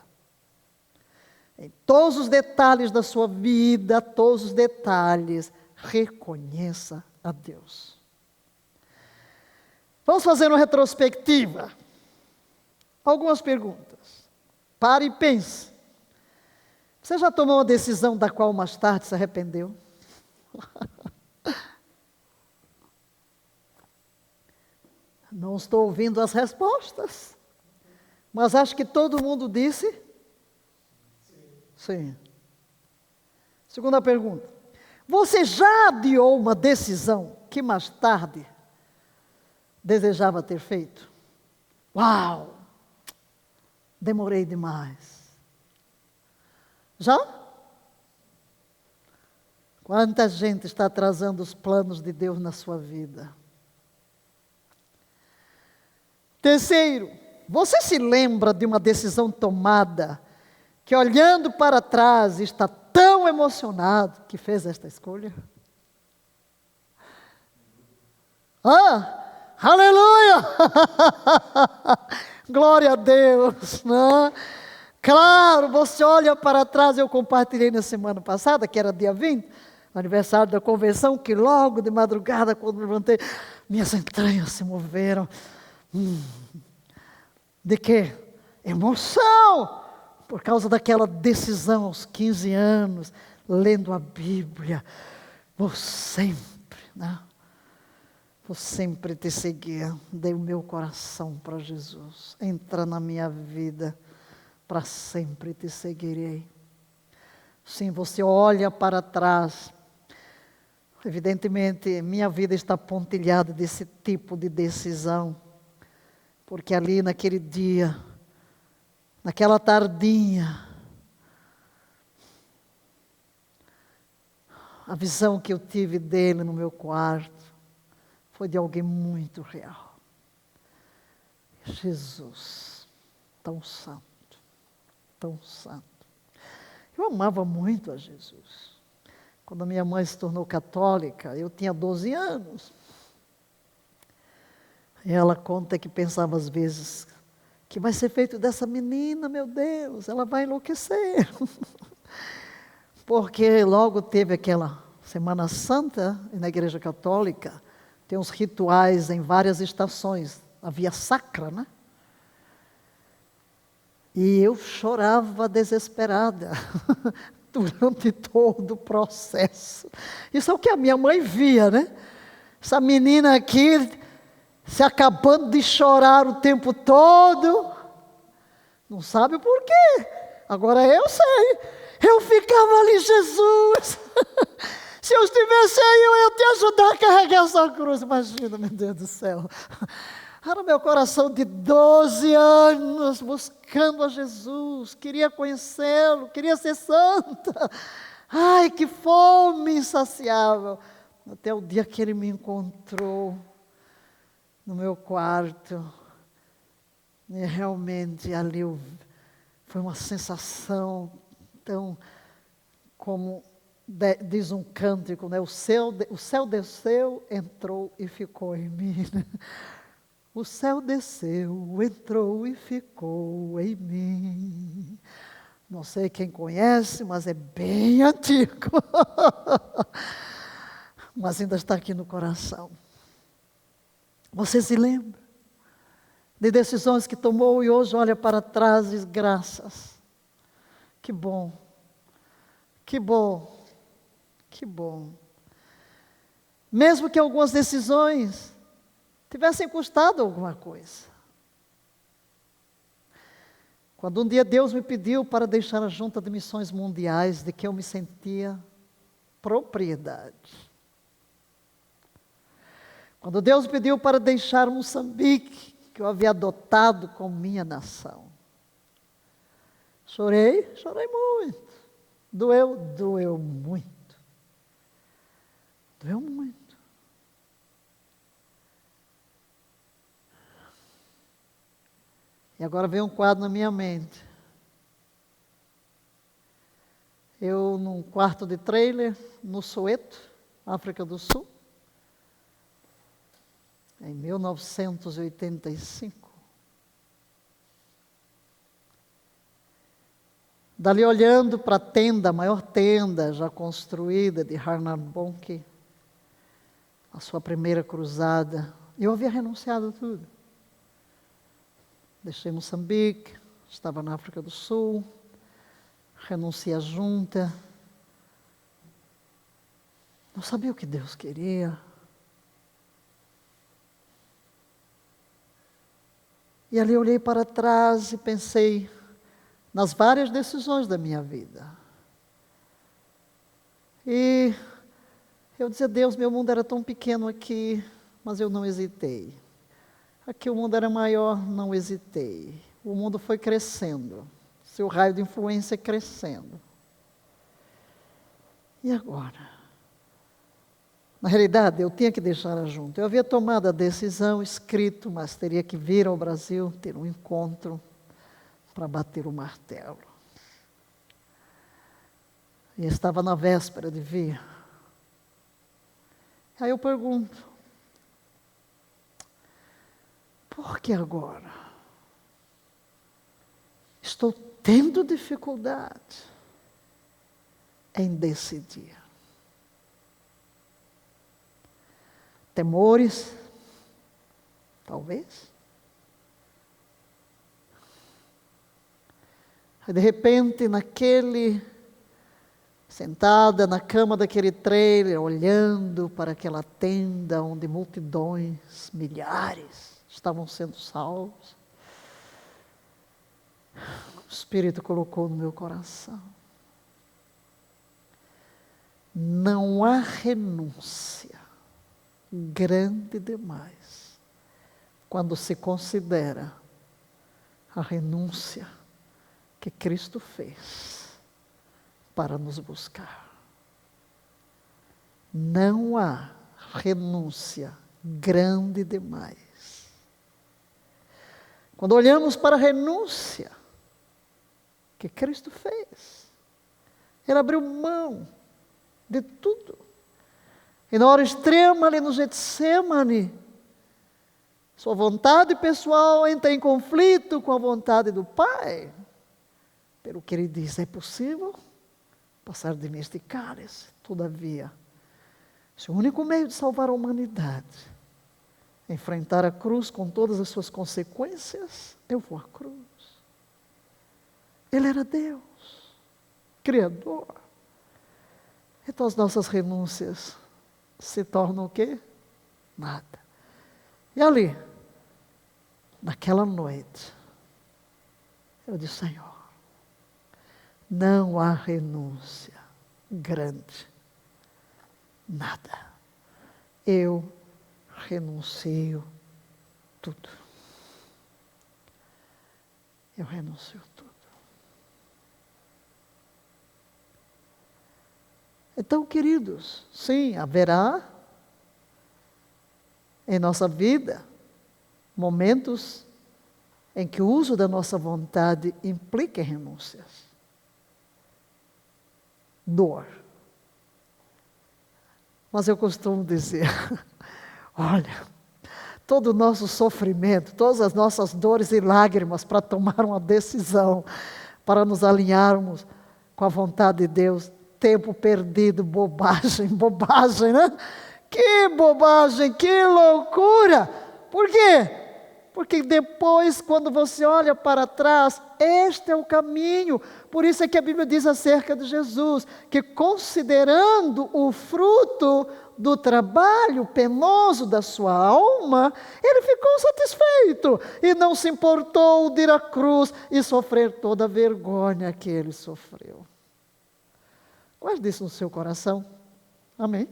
Em todos os detalhes da sua vida, todos os detalhes, reconheça a Deus. Vamos fazer uma retrospectiva. Algumas perguntas. Pare e pense. Você já tomou uma decisão da qual mais tarde se arrependeu? Não estou ouvindo as respostas, mas acho que todo mundo disse sim. Segunda pergunta. Você já adiou uma decisão que mais tarde desejava ter feito? Uau! Demorei demais. Já? Quanta gente está atrasando os planos de Deus na sua vida? Terceiro, você se lembra de uma decisão tomada que, olhando para trás, está tão emocionado que fez esta escolha? Aleluia! Glória a Deus! Né? Claro, você olha para trás, eu compartilhei na semana passada, que era dia 20, aniversário da convenção, que logo de madrugada, quando me levantei, minhas entranhas se moveram. De quê? Emoção! Por causa daquela decisão aos 15 anos, lendo a Bíblia. Vou sempre, né? Vou sempre te seguir. Dei o meu coração para Jesus. Entra na minha vida, para sempre te seguirei. Sim, você olha para trás. Evidentemente, minha vida está pontilhada desse tipo de decisão. Porque ali naquele dia, naquela tardinha, a visão que eu tive dele no meu quarto foi de alguém muito real. Jesus, tão santo, tão santo. Eu amava muito a Jesus. Quando a minha mãe se tornou católica, eu tinha 12 anos. E ela conta que pensava às vezes, que vai ser feito dessa menina, meu Deus, ela vai enlouquecer. Porque logo teve aquela Semana Santa, e na Igreja Católica tem uns rituais em várias estações, a via sacra, né? E eu chorava desesperada durante todo o processo. Isso é o que a minha mãe via, né? Essa menina aqui se acabando de chorar o tempo todo. Não sabe por quê. Agora eu sei. Eu ficava ali, Jesus. Se eu estivesse aí, eu ia te ajudar a carregar essa cruz. Imagina, meu Deus do céu. Era o meu coração de 12 anos, buscando a Jesus. Queria conhecê-lo, queria ser santa. Ai, que fome insaciável. Até o dia que ele me encontrou no meu quarto. E realmente ali foi uma sensação tão, como diz um cântico, né? O céu desceu, entrou e ficou em mim. O céu desceu, entrou e ficou em mim. Não sei quem conhece, mas é bem antigo. Mas ainda está aqui no coração. Você se lembra de decisões que tomou e hoje olha para trás e diz graças. Que bom, que bom, que bom. Mesmo que algumas decisões tivessem custado alguma coisa. Quando um dia Deus me pediu para deixar a Junta de Missões Mundiais, de que eu me sentia propriedade. Quando Deus pediu para deixar Moçambique, que eu havia adotado como minha nação. Chorei muito. Doeu muito. Doeu muito. E agora vem um quadro na minha mente. Eu num quarto de trailer, no Soweto, África do Sul, em 1985. Dali olhando para a tenda, a maior tenda já construída de Reinhard Bonnke, a sua primeira cruzada, eu havia renunciado a tudo. Deixei Moçambique, estava na África do Sul, renunciei à junta. Não sabia o que Deus queria. E ali olhei para trás e pensei nas várias decisões da minha vida. E eu dizia, Deus, meu mundo era tão pequeno aqui, mas eu não hesitei. Aqui o mundo era maior, não hesitei. O mundo foi crescendo, seu raio de influência crescendo. E agora? Na realidade, eu tinha que deixar a junta. Eu havia tomado a decisão, escrito, mas teria que vir ao Brasil, ter um encontro para bater o martelo. E estava na véspera de vir. Aí eu pergunto, por que agora? Estou tendo dificuldade em decidir. Temores, talvez. Aí, de repente, sentada na cama daquele trailer, olhando para aquela tenda onde multidões, milhares, estavam sendo salvos, o Espírito colocou no meu coração. Não há renúncia grande demais quando se considera a renúncia que Cristo fez para nos buscar. Não há renúncia grande demais. Quando olhamos para a renúncia que Cristo fez, Ele abriu mão de tudo. E na hora extrema, ali no Getsemane, sua vontade pessoal entra em conflito com a vontade do Pai. Pelo que Ele diz, é possível passar de mim este cálice. Todavia, se o único meio de salvar a humanidade é enfrentar a cruz com todas as suas consequências, eu vou à cruz. Ele era Deus, Criador. Então as nossas renúncias se tornam o quê? Nada. E ali, naquela noite, eu disse, Senhor, não há renúncia grande. Nada. Eu renuncio tudo. Eu renuncio tudo. Então, queridos, sim, haverá em nossa vida momentos em que o uso da nossa vontade implica em renúncias. Dor. Mas eu costumo dizer, olha, todo o nosso sofrimento, todas as nossas dores e lágrimas para tomar uma decisão, para nos alinharmos com a vontade de Deus, tempo perdido, bobagem, né? Que bobagem, que loucura! Por quê? Porque depois, quando você olha para trás, este é o caminho. Por isso é que a Bíblia diz acerca de Jesus, que considerando o fruto do trabalho penoso da sua alma, ele ficou satisfeito e não se importou de ir à cruz e sofrer toda a vergonha que ele sofreu. Guarde isso no seu coração. Amém?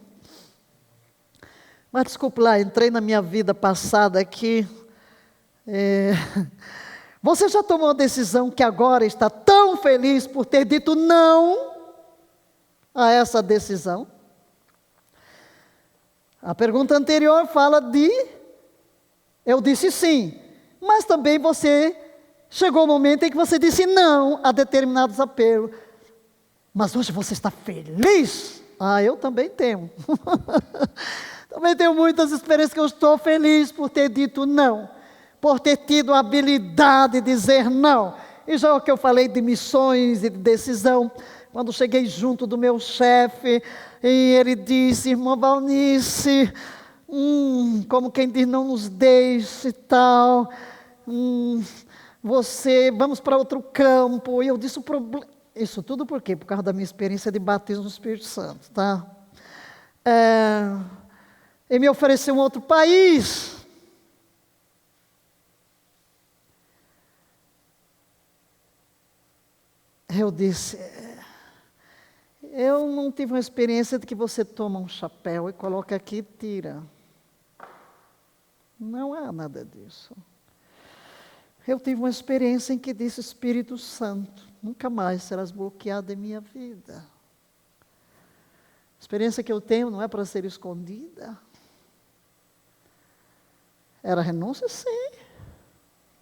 Mas desculpe lá, entrei na minha vida passada aqui. Você já tomou uma decisão que agora está tão feliz por ter dito não a essa decisão? A pergunta anterior fala de eu disse sim, mas também você chegou o momento em que você disse não a determinados apelos. Mas hoje você está feliz? Ah, eu também tenho. Também tenho muitas experiências que eu estou feliz por ter dito não, por ter tido a habilidade de dizer não. E já o que eu falei de missões e de decisão, quando cheguei junto do meu chefe, e ele disse, irmã Valnice, como quem diz, não nos deixe e tal, vamos para outro campo. E eu disse, isso tudo por quê? Por causa da minha experiência de batismo no Espírito Santo, tá? Ele me ofereceu um outro país. Eu disse, eu não tive uma experiência de que você toma um chapéu e coloca aqui e tira. Não é nada disso. Eu tive uma experiência em que disse, Espírito Santo, nunca mais serás bloqueado em minha vida. A experiência que eu tenho não é para ser escondida. Era renúncia? Sim.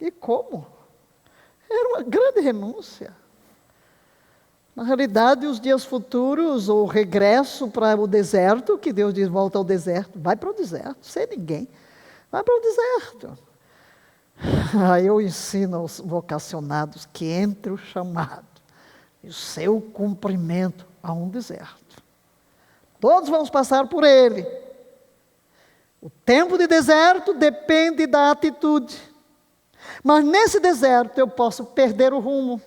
E como? Era uma grande renúncia. Na realidade, os dias futuros, o regresso para o deserto, que Deus diz, volta ao deserto, vai para o deserto, sem ninguém, vai para o deserto. Aí eu ensino aos vocacionados que entre o chamado e o seu cumprimento a um deserto. Todos vamos passar por ele. O tempo de deserto depende da atitude. Mas nesse deserto eu posso perder o rumo.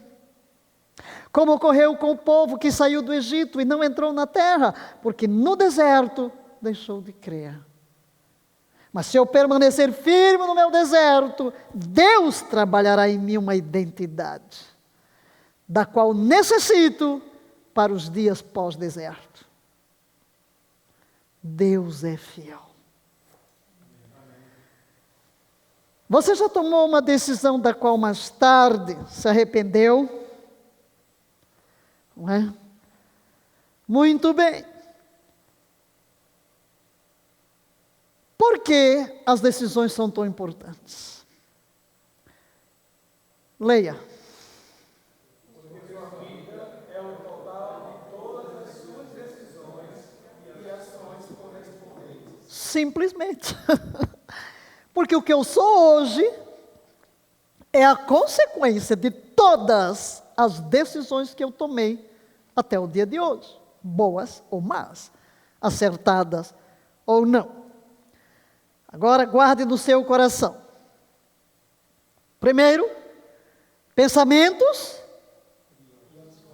Como ocorreu com o povo que saiu do Egito e não entrou na terra, porque no deserto deixou de crer. Mas se eu permanecer firme no meu deserto, Deus trabalhará em mim uma identidade, da qual necessito para os dias pós-deserto. Deus é fiel. Você já tomou uma decisão da qual mais tarde se arrependeu? Não é? Muito bem. Por que as decisões são tão importantes? Leia. Porque sua vida é o total de todas as suas decisões e ações correspondentes. Simplesmente. Porque o que eu sou hoje é a consequência de todas as decisões que eu tomei até o dia de hoje. Boas ou más, acertadas ou não. Agora guarde no seu coração. Primeiro, pensamentos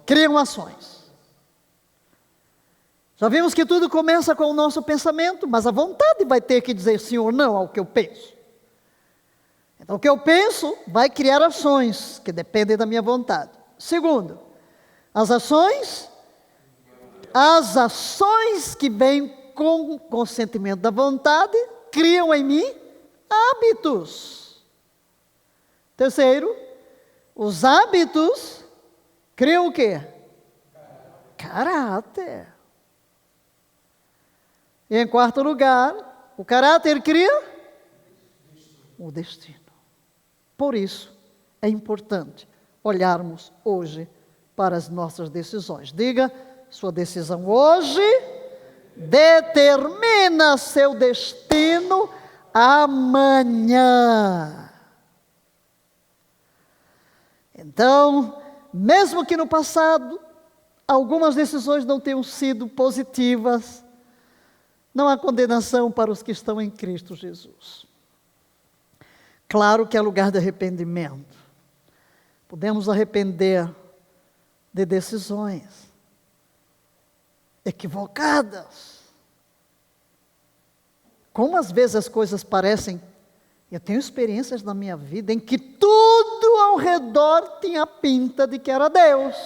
criam ações. Já vimos que tudo começa com o nosso pensamento, mas a vontade vai ter que dizer sim ou não ao que eu penso. Então o que eu penso vai criar ações que dependem da minha vontade. Segundo, as ações que vêm com o consentimento da vontade criam em mim hábitos. Terceiro, os hábitos criam o quê? Caráter. E em quarto lugar, o caráter cria o destino. Por isso, é importante olharmos hoje para as nossas decisões. Diga, sua decisão hoje determina seu destino amanhã. Então, mesmo que no passado algumas decisões não tenham sido positivas, não há condenação para os que estão em Cristo Jesus. Claro que é lugar de arrependimento. Podemos arrepender de decisões equivocadas. Como às vezes as coisas parecem, eu tenho experiências na minha vida em que tudo ao redor tinha pinta de que era Deus.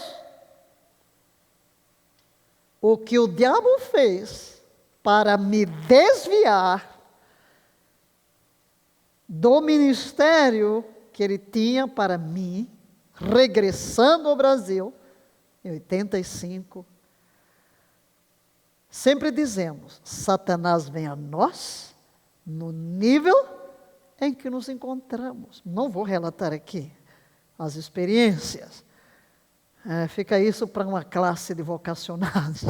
O que o diabo fez para me desviar do ministério que ele tinha para mim, regressando ao Brasil, em 85, sempre dizemos, Satanás vem a nós, no nível em que nos encontramos. Não vou relatar aqui as experiências, fica isso para uma classe de vocacionados.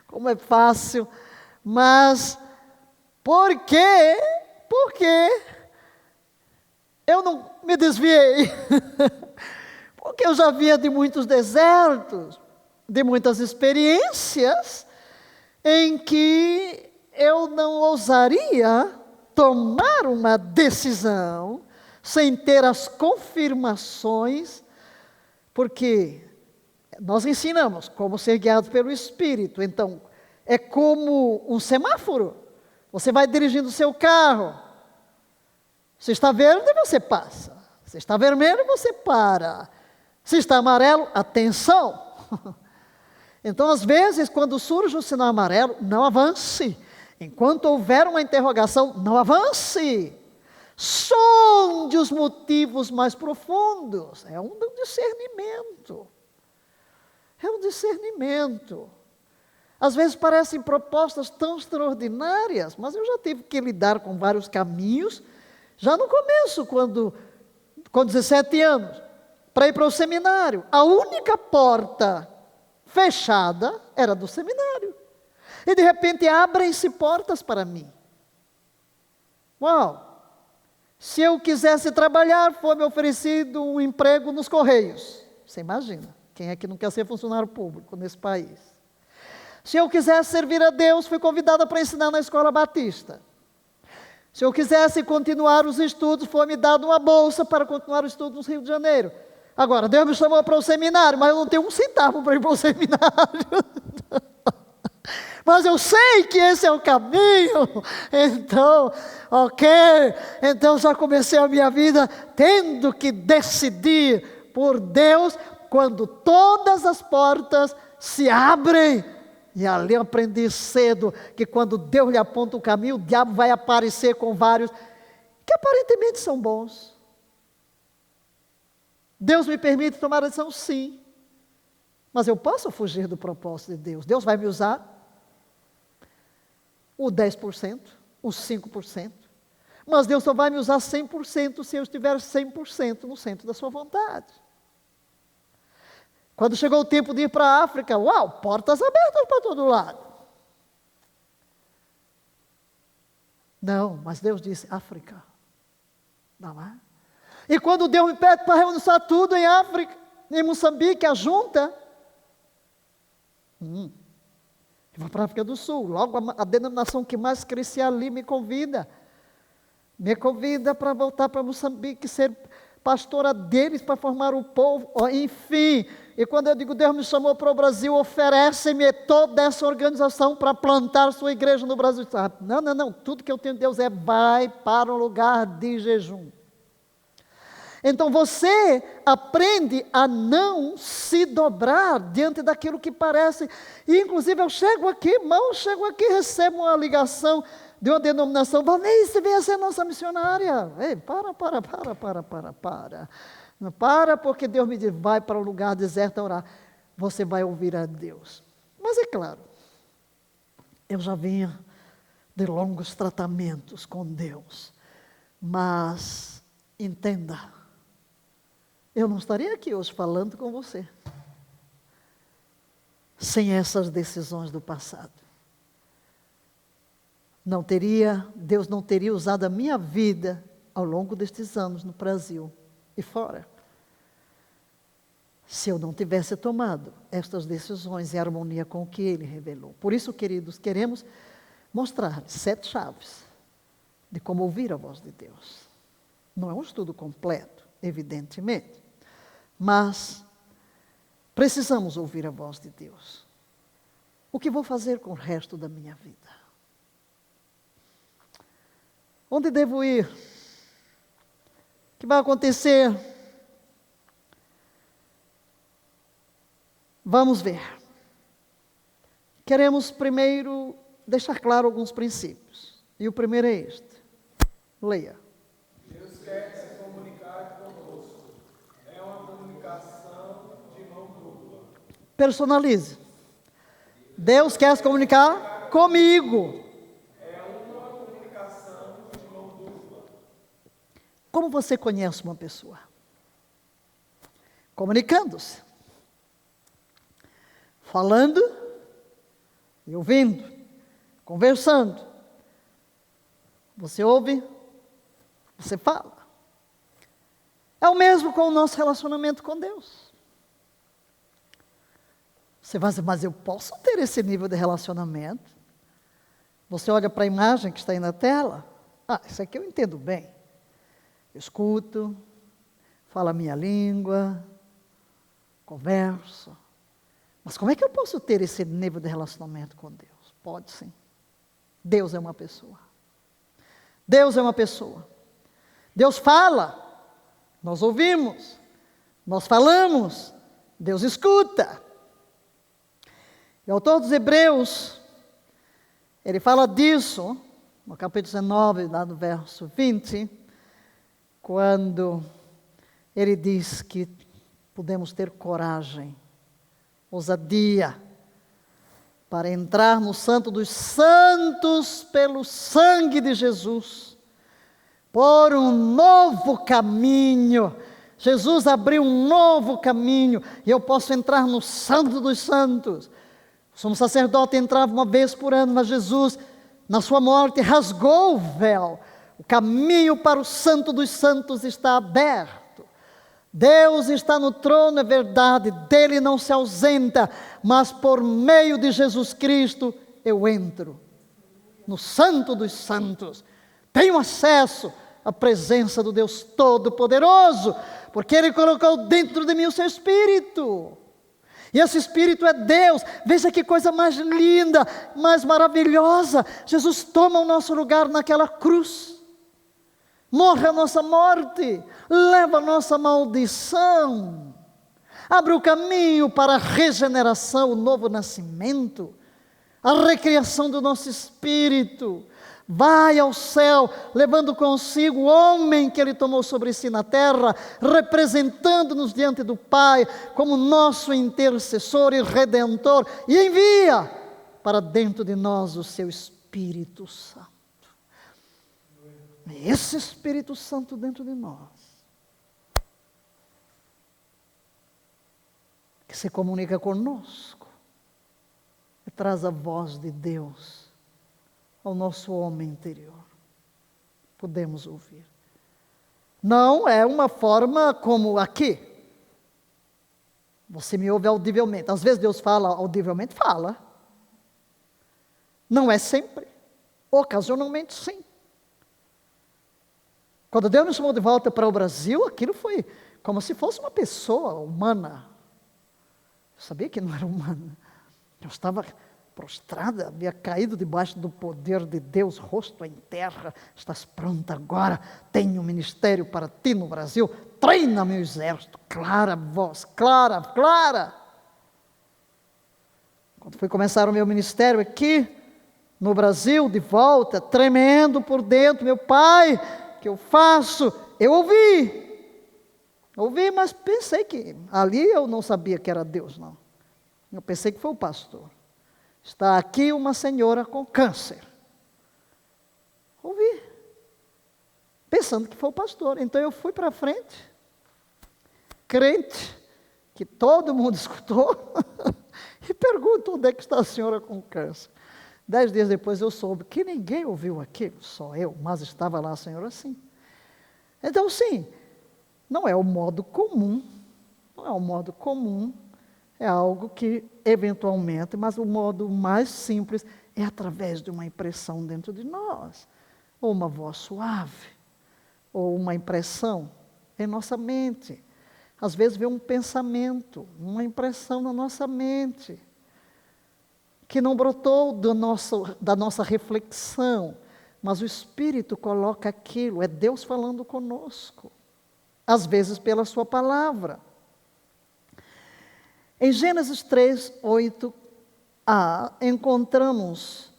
Como é fácil, mas por quê? Porque eu não me desviei. Porque eu já vinha de muitos desertos, de muitas experiências, em que eu não ousaria tomar uma decisão sem ter as confirmações, porque nós ensinamos como ser guiado pelo Espírito. Então, é como um semáforo. Você vai dirigindo o seu carro. Se está verde, você passa. Se está vermelho, você para. Se está amarelo, atenção. Então, às vezes, quando surge o sinal amarelo, não avance. Enquanto houver uma interrogação, não avance. Sonde os motivos mais profundos. É um discernimento. É um discernimento. Às vezes parecem propostas tão extraordinárias, mas eu já tive que lidar com vários caminhos, já no começo, com 17 anos, para ir para o seminário. A única porta fechada era do seminário. E de repente abrem-se portas para mim. Uau! Se eu quisesse trabalhar, foi-me oferecido um emprego nos Correios. Você imagina. Quem é que não quer ser funcionário público nesse país? Se eu quisesse servir a Deus, fui convidada para ensinar na Escola Batista. Se eu quisesse continuar os estudos, foi-me dada uma bolsa para continuar os estudos no Rio de Janeiro. Agora, Deus me chamou para o seminário, mas eu não tenho um centavo para ir para o seminário. Mas eu sei que esse é o caminho. Então, ok. Então já comecei a minha vida tendo que decidir por Deus, quando todas as portas se abrem. E ali eu aprendi cedo que quando Deus lhe aponta o caminho, o diabo vai aparecer com vários que aparentemente são bons. Deus me permite tomar a decisão? Sim. Mas eu posso fugir do propósito de Deus. Deus vai me usar? o 10%, os 5%. Mas Deus só vai me usar 100% se eu estiver 100% no centro da sua vontade. Quando chegou o tempo de ir para a África, uau, portas abertas para todo lado. Não, mas Deus disse, África. Não é? E quando Deus me pede para reunir tudo em África, em Moçambique, a junta, eu vou para a África do Sul, logo a denominação que mais crescia ali me convida para voltar para Moçambique, ser pastora deles para formar o povo, enfim. E quando eu digo Deus me chamou para o Brasil, oferece-me toda essa organização para plantar sua igreja no Brasil. Não, tudo que eu tenho de Deus é vai para um lugar de jejum. Então você aprende a não se dobrar diante daquilo que parece. E inclusive eu chego aqui, recebo uma ligação de uma denominação, Vanessa, venha ser nossa missionária. Ei, para, porque Deus me diz, vai para o lugar deserto a orar. Você vai ouvir a Deus. Mas é claro, eu já vinha de longos tratamentos com Deus. Mas, entenda, eu não estaria aqui hoje falando com você sem essas decisões do passado. Deus não teria usado a minha vida ao longo destes anos no Brasil e fora, se eu não tivesse tomado estas decisões em harmonia com o que Ele revelou. Por isso, queridos, queremos mostrar 7 chaves de como ouvir a voz de Deus. Não é um estudo completo, evidentemente, mas precisamos ouvir a voz de Deus. O que vou fazer com o resto da minha vida? Onde devo ir? O que vai acontecer? Vamos ver. Queremos primeiro deixar claro alguns princípios. E o primeiro é este. Leia. Deus quer se comunicar conosco. É uma comunicação de mão dupla. Personalize. Deus quer se comunicar comigo. Como você conhece uma pessoa? Comunicando-se. Falando e ouvindo. Conversando. Você ouve, você fala. É o mesmo com o nosso relacionamento com Deus. Você vai dizer, mas eu posso ter esse nível de relacionamento? Você olha para a imagem que está aí na tela. Isso aqui eu entendo bem. Eu escuto, falo a minha língua, converso. Mas como é que eu posso ter esse nível de relacionamento com Deus? Pode sim. Deus é uma pessoa. Deus é uma pessoa. Deus fala, nós ouvimos, nós falamos, Deus escuta. E o autor dos Hebreus, ele fala disso, no capítulo 19, lá no verso 20, quando ele diz que podemos ter coragem, ousadia, para entrar no Santo dos Santos pelo sangue de Jesus, por um novo caminho. Jesus abriu um novo caminho e eu posso entrar no Santo dos Santos. O sumo sacerdote entrava uma vez por ano, mas Jesus, na sua morte, rasgou o véu. O caminho para o Santo dos Santos está aberto. Deus está no trono, é verdade, dele não se ausenta, mas por meio de Jesus Cristo eu entro no Santo dos Santos. Tenho acesso à presença do Deus Todo-Poderoso, porque Ele colocou dentro de mim o seu Espírito. E esse Espírito é Deus. Veja que coisa mais linda, mais maravilhosa. Jesus toma o nosso lugar naquela cruz. Morre a nossa morte, leva a nossa maldição, abre o caminho para a regeneração, o novo nascimento, a recriação do nosso espírito. Vai ao céu, levando consigo o homem que Ele tomou sobre si na terra, representando-nos diante do Pai, como nosso intercessor e redentor, e envia para dentro de nós o seu Espírito. Espírito Santo. Esse Espírito Santo dentro de nós, que se comunica conosco, e traz a voz de Deus ao nosso homem interior. Podemos ouvir. Não é uma forma como aqui. Você me ouve audivelmente. Às vezes Deus fala audivelmente, fala. Não é sempre. Ocasionalmente, sim. Quando Deus nos chamou de volta para o Brasil, aquilo foi como se fosse uma pessoa humana. Eu sabia que não era humana. Eu estava prostrada, havia caído debaixo do poder de Deus, rosto em terra. Estás pronta agora, tenho um ministério para ti no Brasil, treina meu exército. Clara voz, clara, clara. Quando fui começar o meu ministério aqui, no Brasil, de volta, tremendo por dentro, meu pai, o que eu faço? Eu ouvi, mas pensei que, ali eu não sabia que era Deus, não. Eu pensei que foi o pastor. Está aqui uma senhora com câncer. Ouvi, pensando que foi o pastor. Então eu fui para frente, crente, que todo mundo escutou, e pergunto onde é que está a senhora com câncer. 10 dias depois eu soube que ninguém ouviu aquilo, só eu, mas estava lá a senhora sim. Então sim, não é o modo comum, é algo que eventualmente, mas o modo mais simples é através de uma impressão dentro de nós, ou uma voz suave, ou uma impressão em nossa mente. Às vezes vem um pensamento, uma impressão na nossa mente, que não brotou da nossa reflexão, mas o Espírito coloca aquilo, é Deus falando conosco, às vezes pela sua palavra. Em Gênesis 3, 8a, encontramos,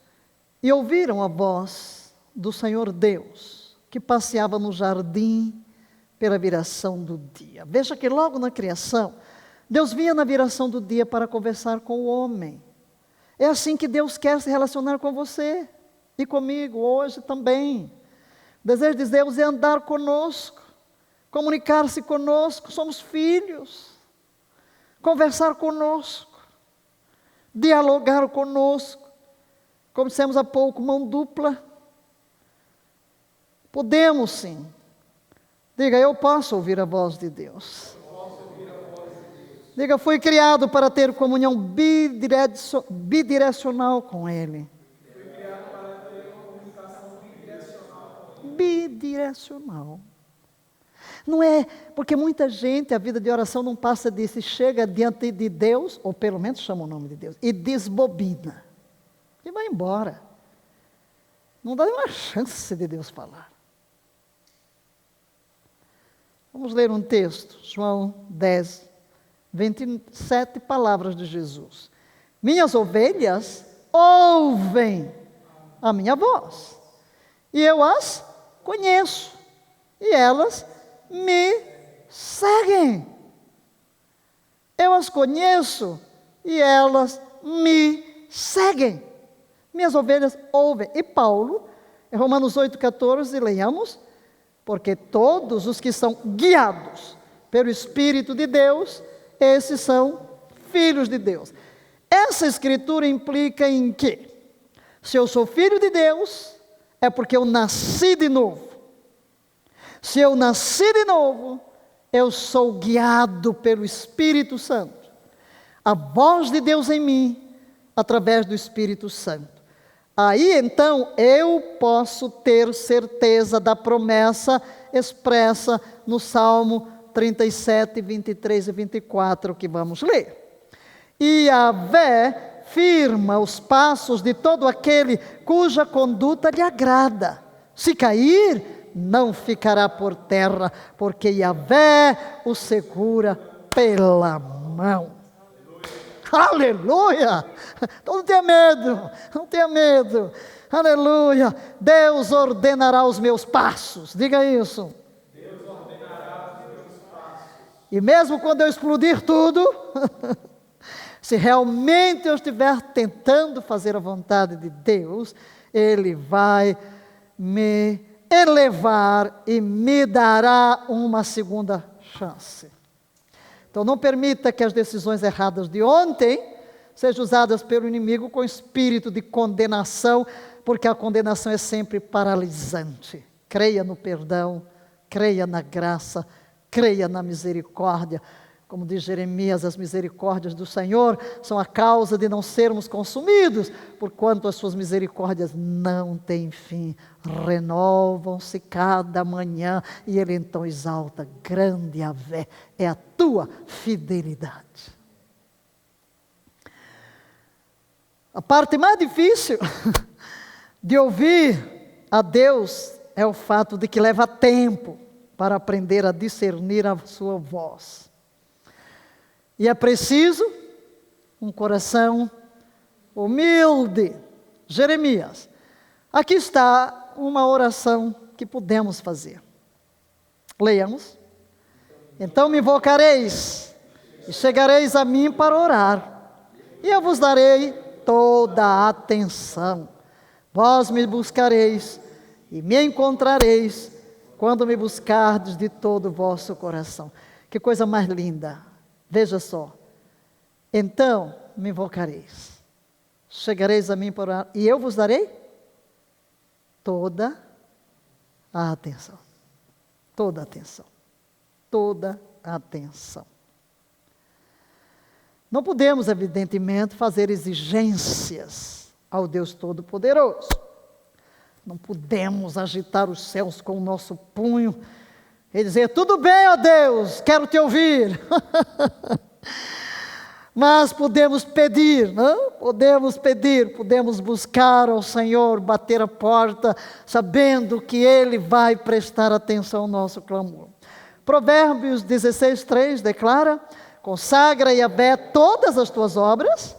e ouviram a voz do Senhor Deus, que passeava no jardim pela viração do dia. Veja que logo na criação, Deus vinha na viração do dia para conversar com o homem. É assim que Deus quer se relacionar com você e comigo hoje também. O desejo de Deus é andar conosco, comunicar-se conosco, somos filhos. Conversar conosco, dialogar conosco, como dissemos há pouco, mão dupla. Podemos sim. Diga, eu posso ouvir a voz de Deus. Diga, fui criado para ter comunhão bidirecional com Ele. Fui criado para ter uma comunicação bidirecional. Bidirecional. Não é, porque muita gente, a vida de oração não passa disso, chega diante de Deus, ou pelo menos chama o nome de Deus, e desbobina, e vai embora. Não dá nenhuma chance de Deus falar. Vamos ler um texto, João 10, 27 palavras de Jesus. Minhas ovelhas ouvem a minha voz, e eu as conheço, e elas me seguem. Eu as conheço e elas me seguem. Minhas ovelhas ouvem. E Paulo, em Romanos 8,14, leiamos, porque todos os que são guiados pelo Espírito de Deus, esses são filhos de Deus. Essa escritura implica em que, se eu sou filho de Deus, é porque eu nasci de novo. Se eu nasci de novo, eu sou guiado pelo Espírito Santo. A voz de Deus em mim, através do Espírito Santo. Aí então eu posso ter certeza da promessa expressa no Salmo 37, 23 e 24, que vamos ler. E Yahvé firma os passos de todo aquele cuja conduta lhe agrada. Se cair, não ficará por terra, porque Yahvé o segura pela mão. Aleluia! Então não tenha medo, não tenha medo. Aleluia! Deus ordenará os meus passos. Diga isso. Deus ordenará os meus passos. E mesmo quando eu explodir tudo, se realmente eu estiver tentando fazer a vontade de Deus, Ele vai me elevar e me dará uma segunda chance. Então não permita que as decisões erradas de ontem sejam usadas pelo inimigo com espírito de condenação, porque a condenação é sempre paralisante. Creia no perdão, creia na graça, creia na misericórdia. Como diz Jeremias, as misericórdias do Senhor são a causa de não sermos consumidos, porquanto as suas misericórdias não têm fim, renovam-se cada manhã, e Ele então exalta: grande Yahvé é a tua fidelidade. A parte mais difícil de ouvir a Deus é o fato de que leva tempo para aprender a discernir a sua voz. E é preciso um coração humilde. Jeremias, aqui está uma oração que podemos fazer. Leiamos. Então me invocareis, e chegareis a mim para orar, e eu vos darei toda a atenção. Vós me buscareis, e me encontrareis, quando me buscardes de todo o vosso coração. Que coisa mais linda! Veja só, então me invocareis, chegareis a mim para orar, e eu vos darei toda a atenção. Toda a atenção. Toda a atenção. Não podemos, evidentemente, fazer exigências ao Deus Todo-Poderoso. Não podemos agitar os céus com o nosso punho e dizer: tudo bem, ó Deus, quero te ouvir. Mas podemos pedir, não? Podemos buscar ao Senhor, bater a porta, sabendo que Ele vai prestar atenção ao nosso clamor. Provérbios 16:3 declara: consagra, Yahvé, todas as tuas obras,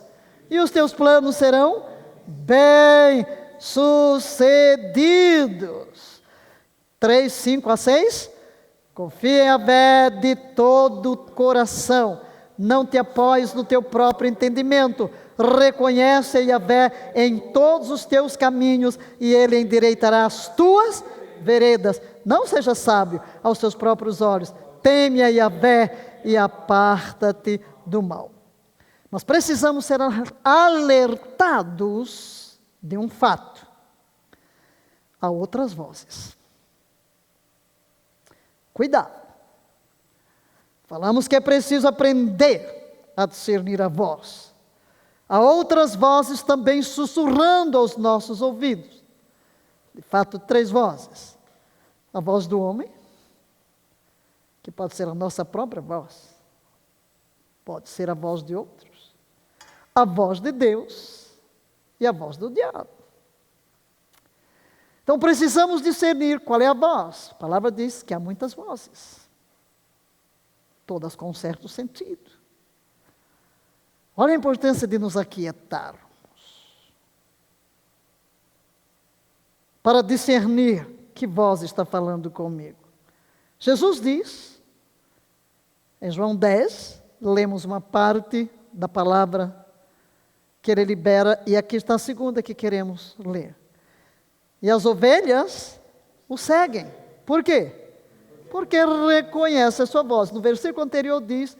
e os teus planos serão bem-sucedidos. 3:5-6. Confia em Yahvé de todo o coração, não te apoies no teu próprio entendimento, reconhece Yahvé em todos os teus caminhos, e Ele endireitará as tuas veredas. Não seja sábio aos teus próprios olhos, teme a Yahvé e aparta-te do mal. Nós precisamos ser alertados de um fato: há outras vozes. Cuidado. Falamos que é preciso aprender a discernir a voz. Há outras vozes também sussurrando aos nossos ouvidos. De fato, 3 vozes. A voz do homem, que pode ser a nossa própria voz, pode ser a voz de outros, a voz de Deus e a voz do diabo. Então precisamos discernir qual é a voz. A palavra diz que há muitas vozes, todas com certo sentido. Olha a importância de nos aquietarmos para discernir que voz está falando comigo. Jesus diz, em João 10, lemos uma parte da palavra que Ele libera, e aqui está a segunda que queremos ler. E as ovelhas o seguem. Por quê? Porque reconhece a sua voz. No versículo anterior diz: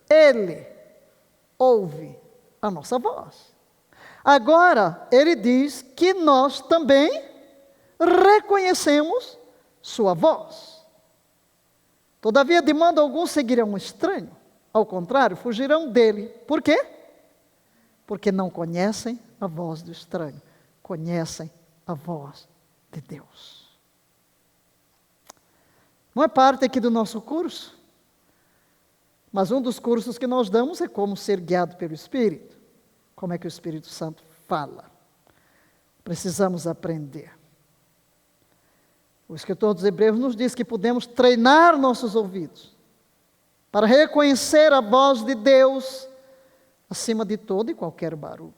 Ele ouve a nossa voz. Agora, Ele diz que nós também reconhecemos sua voz. Todavia, de modo algum seguirão um estranho. Ao contrário, fugirão dele. Por quê? Porque não conhecem a voz do estranho. Conhecem a voz de Deus. Não é parte aqui do nosso curso, mas um dos cursos que nós damos é como ser guiado pelo Espírito. Como é que o Espírito Santo fala. Precisamos aprender. O escritor dos Hebreus nos diz que podemos treinar nossos ouvidos para reconhecer a voz de Deus acima de todo e qualquer barulho.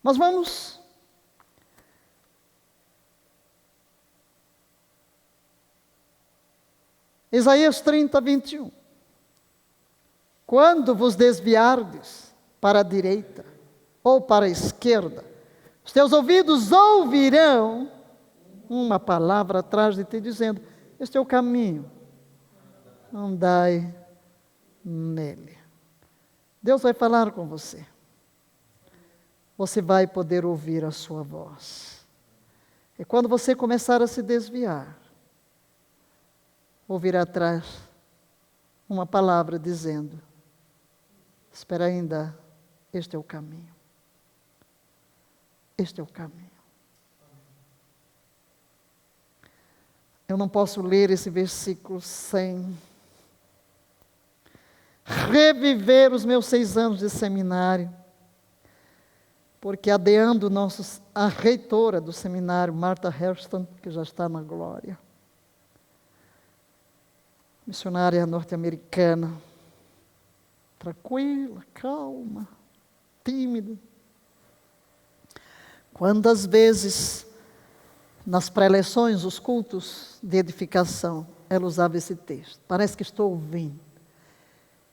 Mas vamos Isaías 30, 21. Quando vos desviardes para a direita, ou para a esquerda. Os teus ouvidos ouvirão uma palavra atrás de ti dizendo: este é o caminho, andai nele. Deus vai falar com você. Você vai poder ouvir a sua voz. E quando você começar a se desviar, ouvir atrás uma palavra dizendo: espera ainda, este é o caminho. Este é o caminho. Eu não posso ler esse versículo sem reviver os meus 6 anos de seminário, porque adeando a reitora do seminário, Martha Hairston, que já está na glória, missionária norte-americana, tranquila, calma, tímida. Quantas vezes nas preleções, os cultos de edificação, ela usava esse texto. Parece que estou ouvindo.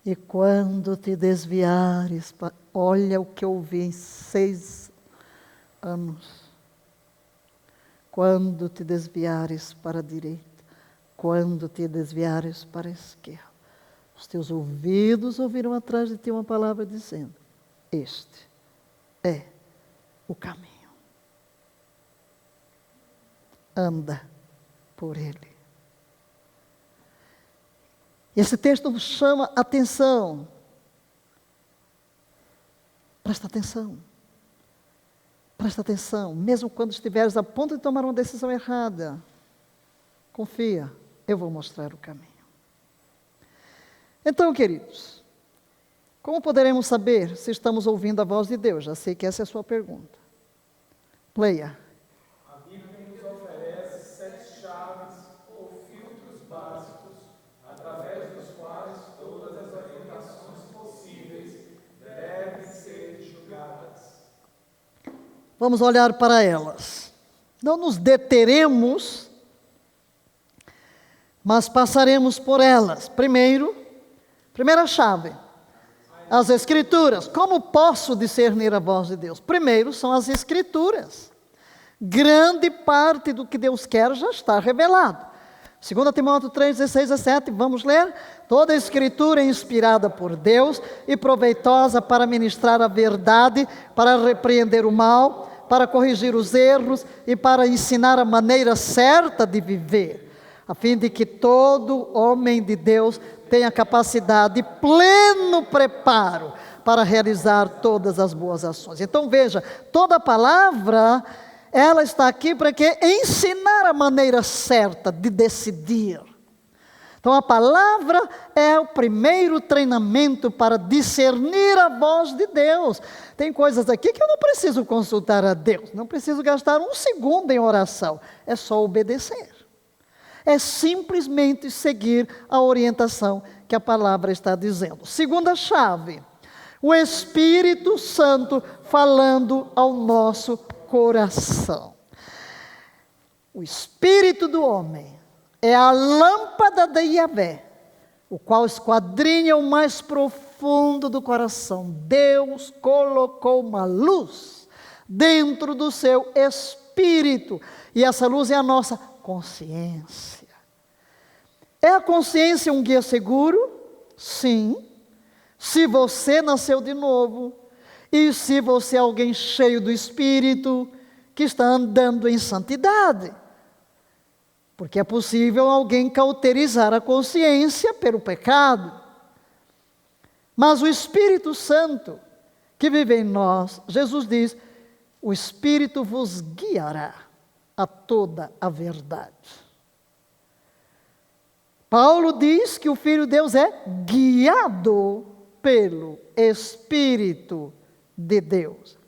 E quando te desviares, olha o que eu ouvi em 6 anos. Quando te desviares para a direita, quando te desviares para a esquerda, os teus ouvidos ouviram atrás de ti uma palavra dizendo: este é o caminho. Anda por ele. Esse texto nos chama atenção. Presta atenção. Presta atenção. Mesmo quando estiveres a ponto de tomar uma decisão errada, confia, eu vou mostrar o caminho. Então, queridos, como poderemos saber se estamos ouvindo a voz de Deus? Já sei que essa é a sua pergunta. Leia. Vamos olhar para elas. Não nos deteremos, mas passaremos por elas. Primeira chave, as Escrituras. Como posso discernir a voz de Deus? Primeiro são as Escrituras. Grande parte do que Deus quer já está revelado. 2 Timóteo 3, 16 a 17, vamos ler? Toda a Escritura é inspirada por Deus e proveitosa para ministrar a verdade, para repreender o mal, para corrigir os erros e para ensinar a maneira certa de viver, a fim de que todo homem de Deus tenha capacidade e pleno preparo para realizar todas as boas ações. Então veja, toda a palavra, ela está aqui para que ensinar a maneira certa de decidir. Então a palavra é o primeiro treinamento para discernir a voz de Deus. Tem coisas aqui que eu não preciso consultar a Deus, não preciso gastar 1 segundo em oração, é só obedecer. É simplesmente seguir a orientação que a palavra está dizendo. Segunda chave, o Espírito Santo falando ao nosso coração. O espírito do homem é a lâmpada de Yahvé, o qual esquadrinha o mais profundo do coração. Deus colocou uma luz dentro do seu espírito, e essa luz é a nossa consciência. É a consciência um guia seguro? Sim. Se você nasceu de novo, e se você é alguém cheio do Espírito, que está andando em santidade. Porque é possível alguém cauterizar a consciência pelo pecado. Mas o Espírito Santo, que vive em nós, Jesus diz, o Espírito vos guiará a toda a verdade. Paulo diz que o Filho de Deus é guiado pelo Espírito de Deus.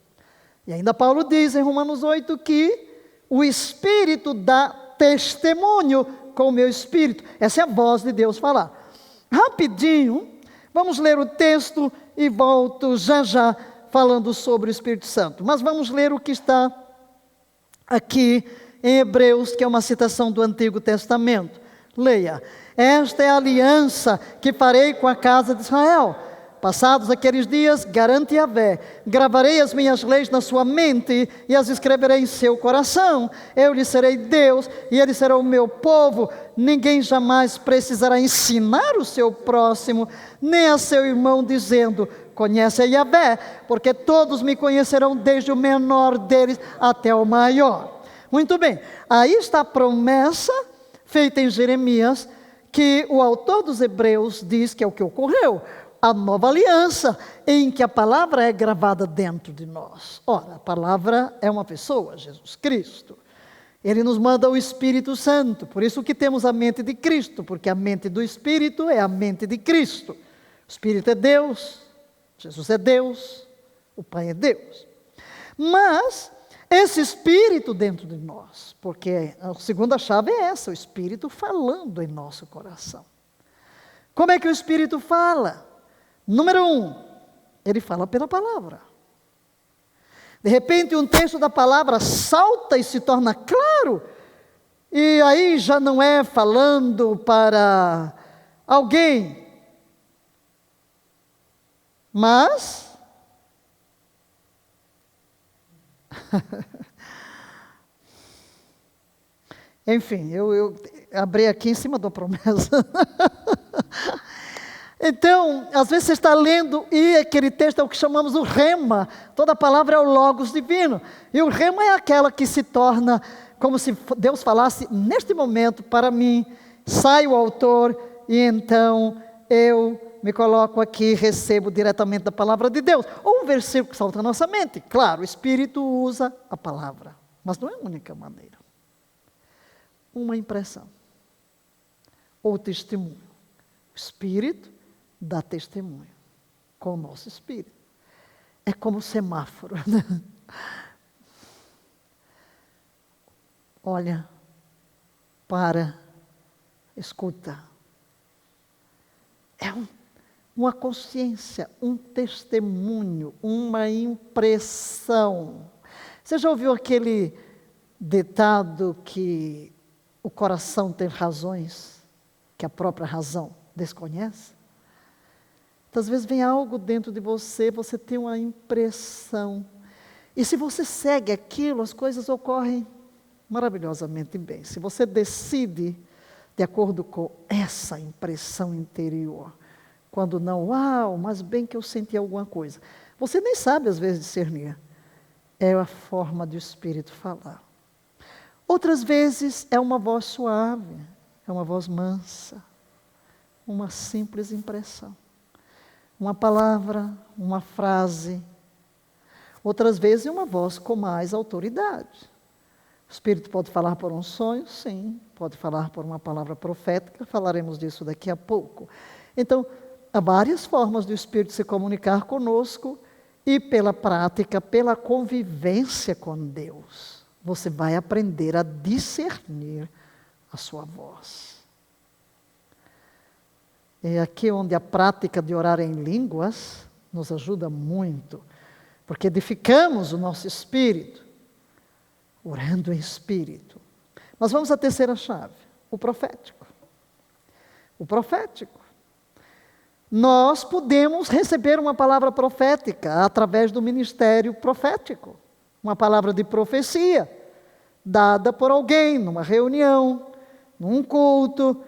E ainda Paulo diz em Romanos 8 que o Espírito dá testemunho com o meu espírito. Essa é a voz de Deus falar. Rapidinho, vamos ler o texto e volto já falando sobre o Espírito Santo. Mas vamos ler o que está aqui em Hebreus, que é uma citação do Antigo Testamento. Leia. Esta é a aliança que farei com a casa de Israel. Passados aqueles dias, garante Yahvé, gravarei as minhas leis na sua mente e as escreverei em seu coração. Eu lhe serei Deus e ele será o meu povo. Ninguém jamais precisará ensinar o seu próximo, nem a seu irmão, dizendo: conhece a Yahvé, porque todos me conhecerão, desde o menor deles até o maior. Muito bem, aí está a promessa feita em Jeremias, que o autor dos Hebreus diz que é o que ocorreu. A nova aliança, em que a palavra é gravada dentro de nós. Ora, a palavra é uma pessoa, Jesus Cristo. Ele nos manda o Espírito Santo, por isso que temos a mente de Cristo, porque a mente do Espírito é a mente de Cristo. O Espírito é Deus, Jesus é Deus, o Pai é Deus. Mas esse Espírito dentro de nós, porque a segunda chave é essa, o Espírito falando em nosso coração. Como é que o Espírito fala? Número 1, ele fala pela palavra. De repente um texto da palavra salta e se torna claro, e aí já não é falando para alguém, mas enfim, eu abri aqui em cima da promessa. Então, às vezes você está lendo e aquele texto é o que chamamos o rema. Toda palavra é o logos divino. E o rema é aquela que se torna como se Deus falasse neste momento para mim. Sai o autor e então eu me coloco aqui e recebo diretamente da palavra de Deus. Ou um versículo que salta na nossa mente. Claro, o Espírito usa a palavra, mas não é a única maneira. Uma impressão ou testemunho. O Espírito dá testemunho com o nosso espírito. É como semáforo. Olha, para, escuta. É uma consciência, um testemunho, uma impressão. Você já ouviu aquele ditado que o coração tem razões que a própria razão desconhece? Às vezes vem algo dentro de você, você tem uma impressão. E se você segue aquilo, as coisas ocorrem maravilhosamente bem. Se você decide de acordo com essa impressão interior, quando não, uau, mas bem que eu senti alguma coisa. Você nem sabe às vezes discernir. É a forma do Espírito falar. Outras vezes é uma voz suave, é uma voz mansa, uma simples impressão. Uma palavra, uma frase. Outras vezes é uma voz com mais autoridade. O Espírito pode falar por um sonho? Sim. Pode falar por uma palavra profética? Falaremos disso daqui a pouco. Então, há várias formas do Espírito se comunicar conosco e pela prática, pela convivência com Deus, você vai aprender a discernir a sua voz. É aqui onde a prática de orar em línguas nos ajuda muito, porque edificamos o nosso espírito, orando em espírito. Mas vamos à terceira chave, o profético. O profético. Nós podemos receber uma palavra profética através do ministério profético, uma palavra de profecia, dada por alguém numa reunião, num culto.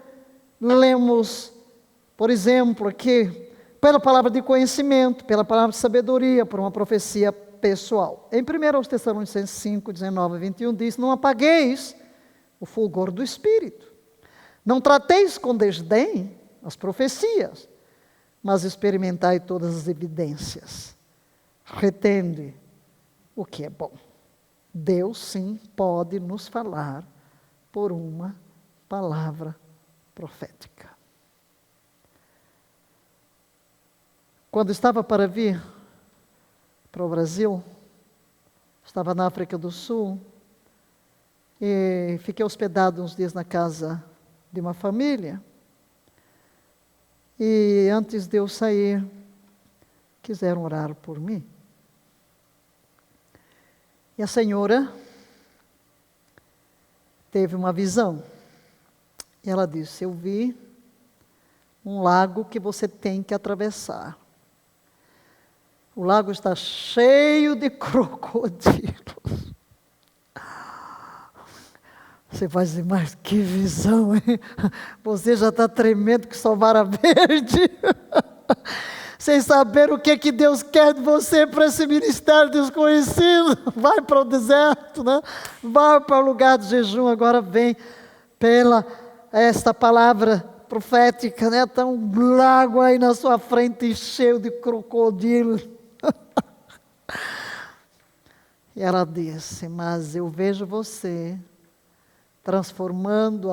Lemos, por exemplo, aqui, pela palavra de conhecimento, pela palavra de sabedoria, por uma profecia pessoal. Em 1 Tessalonicenses 5, 19 e 21 diz: não apagueis o fulgor do Espírito. Não trateis com desdém as profecias, mas experimentai todas as evidências. Retende o que é bom. Deus sim pode nos falar por uma palavra profética. Quando estava para vir para o Brasil, estava na África do Sul, e fiquei hospedado uns dias na casa de uma família, e antes de eu sair, quiseram orar por mim. E a senhora teve uma visão, e ela disse: eu vi um lago que você tem que atravessar. O lago está cheio de crocodilos. Você vai dizer, mas que visão, hein? Você já está tremendo que só vara verde. Sem saber o que Deus quer de você para esse ministério desconhecido. Vai para o deserto, né? Vai para o lugar de jejum. Agora vem pela esta palavra profética, né? Está um lago aí na sua frente cheio de crocodilos. E ela disse, mas eu vejo você transformando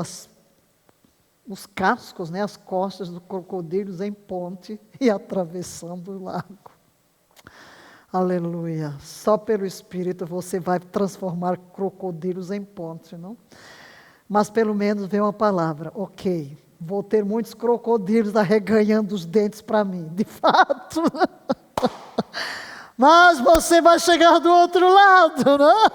os cascos, né, as costas dos crocodilos em ponte e atravessando o lago. Aleluia. Só pelo Espírito você vai transformar crocodilos em ponte, não? Mas pelo menos vem uma palavra, ok, vou ter muitos crocodilos arreganhando os dentes para mim, de fato. Mas você vai chegar do outro lado, não?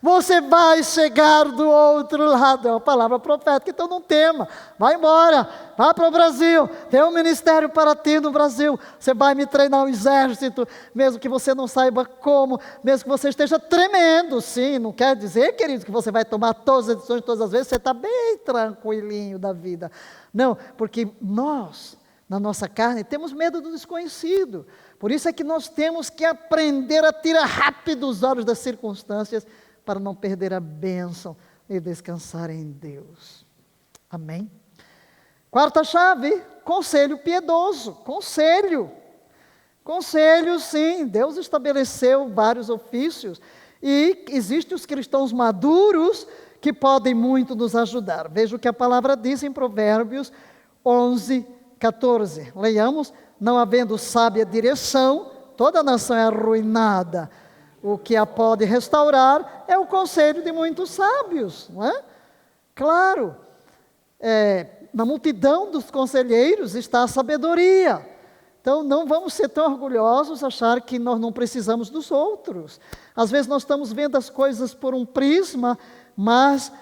Você vai chegar do outro lado. É uma palavra profética, então não tema. Vai embora, vá para o Brasil. Tem um ministério para ti no Brasil. Você vai me treinar um exército, mesmo que você não saiba como, mesmo que você esteja tremendo. Sim, não quer dizer, querido, que você vai tomar todas as decisões todas as vezes. Você está bem tranquilinho da vida. Não, porque nós, na nossa carne, temos medo do desconhecido. Por isso é que nós temos que aprender a tirar rápido os olhos das circunstâncias para não perder a bênção e descansar em Deus. Amém? Quarta chave, conselho piedoso. Conselho. Conselho, sim. Deus estabeleceu vários ofícios e existem os cristãos maduros que podem muito nos ajudar. Veja o que a palavra diz em Provérbios 11, 14. Leiamos. Não havendo sábia direção, toda a nação é arruinada. O que a pode restaurar é o conselho de muitos sábios, não é? Claro, na multidão dos conselheiros está a sabedoria. Então não vamos ser tão orgulhosos, achar que nós não precisamos dos outros. Às vezes nós estamos vendo as coisas por um prisma, mas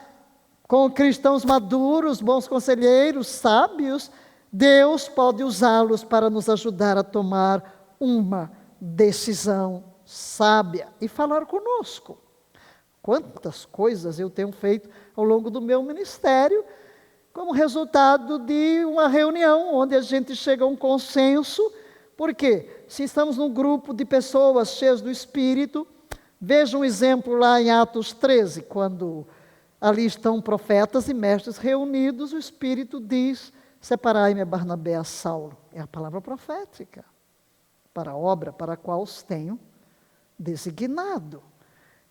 com cristãos maduros, bons conselheiros, sábios, Deus pode usá-los para nos ajudar a tomar uma decisão sábia e falar conosco. Quantas coisas eu tenho feito ao longo do meu ministério, como resultado de uma reunião onde a gente chega a um consenso. Porque se estamos num grupo de pessoas cheias do Espírito, veja um exemplo lá em Atos 13, quando ali estão profetas e mestres reunidos, o Espírito diz: separai-me a Barnabé a Saulo. É a palavra profética para a obra para a qual os tenho designado.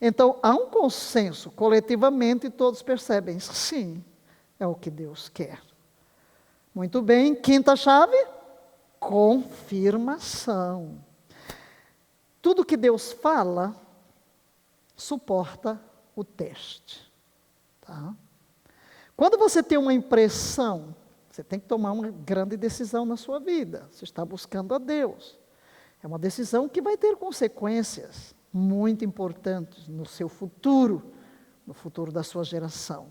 Então, há um consenso, coletivamente todos percebem, sim, é o que Deus quer. Muito bem, quinta chave, confirmação. Tudo que Deus fala, suporta o teste. Tá? Quando você tem uma impressão, você tem que tomar uma grande decisão na sua vida. Você está buscando a Deus. É uma decisão que vai ter consequências muito importantes no seu futuro, no futuro da sua geração.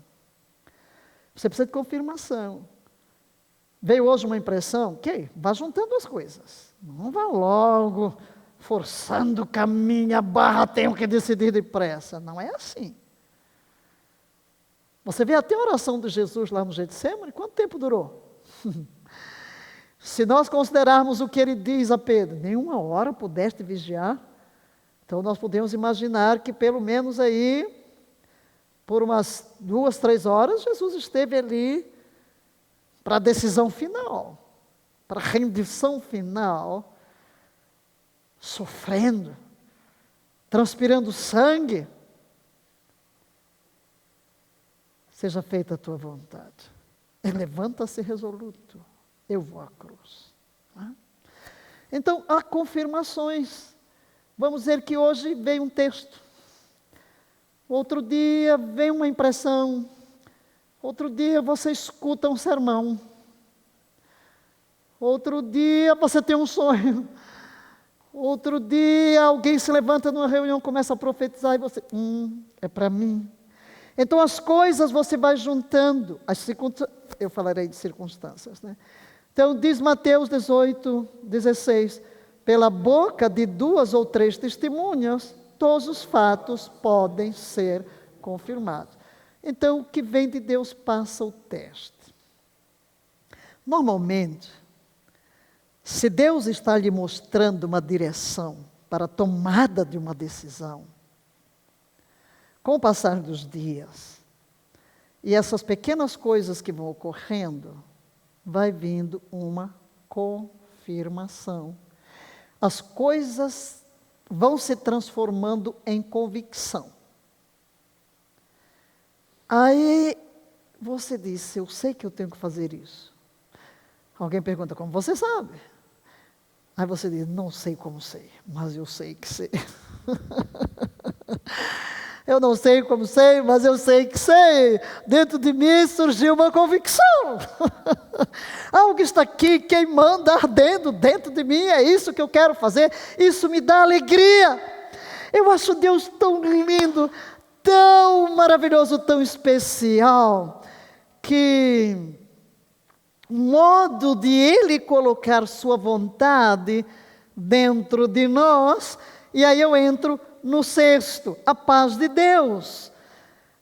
Você precisa de confirmação. Veio hoje uma impressão, ok, vá juntando as coisas. Não vá logo forçando o caminho, a barra, tenho que decidir depressa. Não é assim. Você vê até a oração de Jesus lá no Getsemane, quanto tempo durou? Se nós considerarmos o que ele diz a Pedro, nenhuma hora pudeste vigiar, então nós podemos imaginar que pelo menos aí, por umas 2, 3 horas, Jesus esteve ali para a decisão final, para a rendição final, sofrendo, transpirando sangue. Seja feita a tua vontade. E levanta-se resoluto. Eu vou à cruz. Então, há confirmações. Vamos dizer que hoje veio um texto. Outro dia vem uma impressão. Outro dia você escuta um sermão. Outro dia você tem um sonho. Outro dia alguém se levanta numa reunião, começa a profetizar e você, é para mim. Então as coisas você vai juntando, eu falarei de circunstâncias, né? Então diz Mateus 18, 16, Pela boca de 2 ou 3 testemunhas, todos os fatos podem ser confirmados. Então, o que vem de Deus passa o teste. Normalmente, se Deus está lhe mostrando uma direção para a tomada de uma decisão, com o passar dos dias, e essas pequenas coisas que vão ocorrendo, vai vindo uma confirmação. As coisas vão se transformando em convicção. Aí você diz, eu sei que eu tenho que fazer isso. Alguém pergunta, como você sabe? Aí você diz, não sei como sei, mas eu sei que sei. Eu não sei como sei, mas eu sei que sei. Dentro de mim surgiu uma convicção. Algo está aqui queimando, ardendo dentro de mim, é isso que eu quero fazer. Isso me dá alegria. Eu acho Deus tão lindo, tão maravilhoso, tão especial, que o modo de Ele colocar sua vontade dentro de nós, e aí eu entro no sexto, a paz de Deus.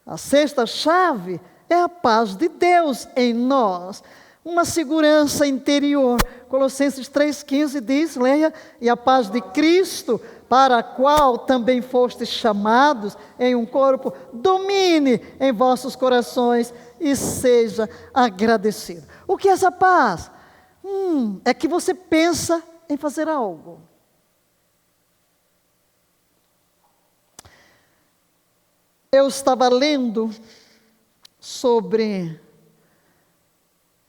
A sexta chave é a paz de Deus em nós. Uma segurança interior. Colossenses 3,15 diz, leia, e a paz de Cristo, para a qual também fostes chamados em um corpo, domine em vossos corações e seja agradecido. O que é essa paz? É que você pensa em fazer algo. Eu estava lendo sobre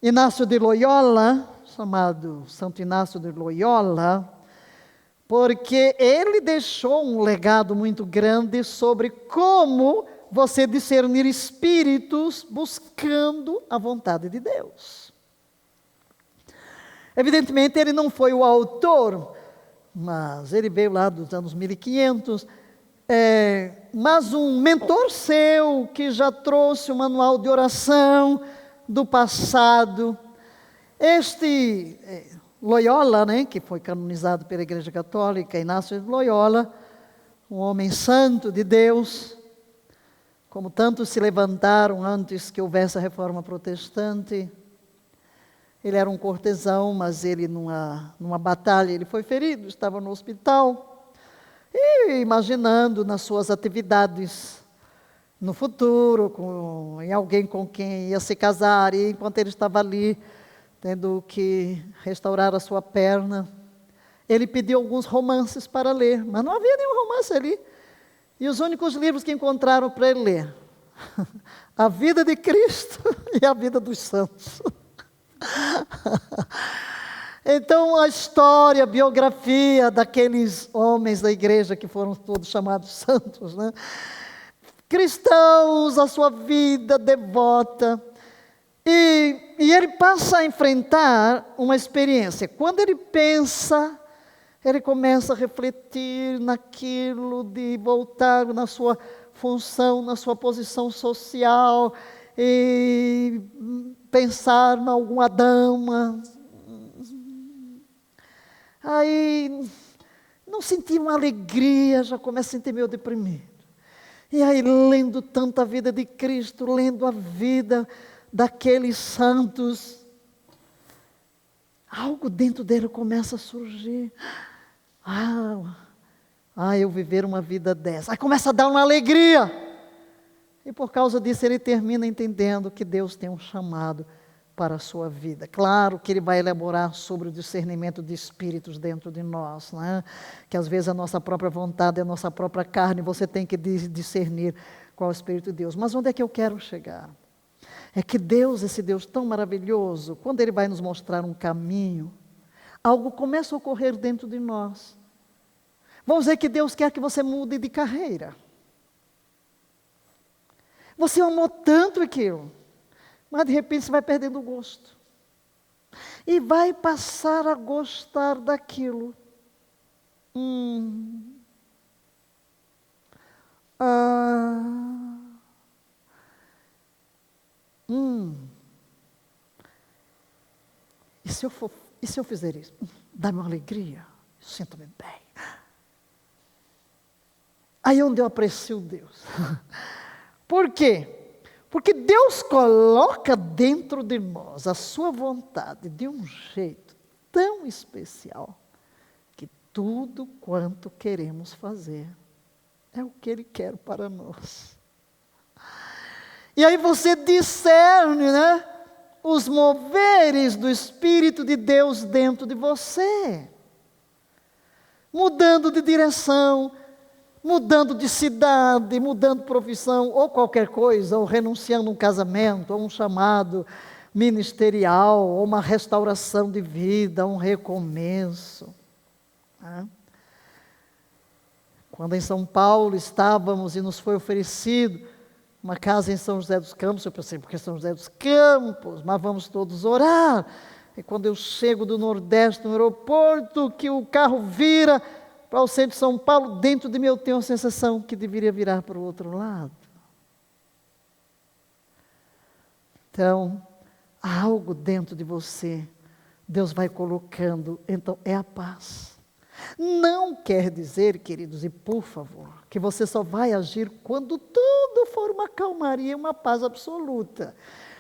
Inácio de Loyola, chamado Santo Inácio de Loyola, porque ele deixou um legado muito grande sobre como você discernir espíritos buscando a vontade de Deus. Evidentemente, ele não foi o autor, mas ele veio lá dos anos 1500, mas um mentor seu, que já trouxe o manual de oração do passado, este Loyola, que foi canonizado pela Igreja Católica, Inácio de Loyola, um homem santo de Deus, como tantos se levantaram antes que houvesse a reforma protestante. Ele era um cortesão, mas ele numa batalha, ele foi ferido, estava no hospital. E imaginando nas suas atividades no futuro, em alguém com quem ia se casar, e enquanto ele estava ali, tendo que restaurar a sua perna, ele pediu alguns romances para ler, mas não havia nenhum romance ali. E os únicos livros que encontraram para ele ler, a vida de Cristo e a vida dos santos. Então, a história, a biografia daqueles homens da igreja que foram todos chamados santos, cristãos, a sua vida devota, e ele passa a enfrentar uma experiência. Quando ele pensa, ele começa a refletir naquilo de voltar na sua função, na sua posição social, e pensar em alguma dama. Aí, não sentia uma alegria, já começa a sentir meio deprimido. E aí, lendo tanta vida de Cristo, lendo a vida daqueles santos, algo dentro dele começa a surgir. Eu viver uma vida dessa. Aí começa a dar uma alegria. E por causa disso ele termina entendendo que Deus tem um chamado para a sua vida. Claro que ele vai elaborar sobre o discernimento de espíritos dentro de nós, que às vezes a nossa própria vontade, a nossa própria carne, você tem que discernir qual é o Espírito de Deus. Mas onde é que eu quero chegar? É que Deus, esse Deus tão maravilhoso, quando ele vai nos mostrar um caminho, algo começa a ocorrer dentro de nós. Vamos dizer que Deus quer que você mude de carreira. Você amou tanto aquilo, mas de repente você vai perdendo o gosto. E vai passar a gostar daquilo. E se eu fizer isso? Dá-me uma alegria. sinto-me bem. Aí é onde eu aprecio Deus. Por quê? Porque Deus coloca dentro de nós a sua vontade de um jeito tão especial, que tudo quanto queremos fazer é o que Ele quer para nós. E aí você discerne, né, os moveres do Espírito de Deus dentro de você, mudando de direção, mudando de cidade, mudando de profissão, ou qualquer coisa, ou renunciando a um casamento, ou um chamado ministerial, ou uma restauração de vida, um recomeço. Né? Quando em São Paulo estávamos e nos foi oferecido uma casa em São José dos Campos, eu pensei, porque São José dos Campos, mas vamos todos orar. E quando eu chego do Nordeste, no aeroporto, que o carro vira para o centro de São Paulo, dentro de mim eu tenho a sensação que deveria virar para o outro lado. Então, há algo dentro de você, Deus vai colocando, então é a paz. Não quer dizer, queridos, e por favor, que você só vai agir quando tudo for uma calmaria, uma paz absoluta.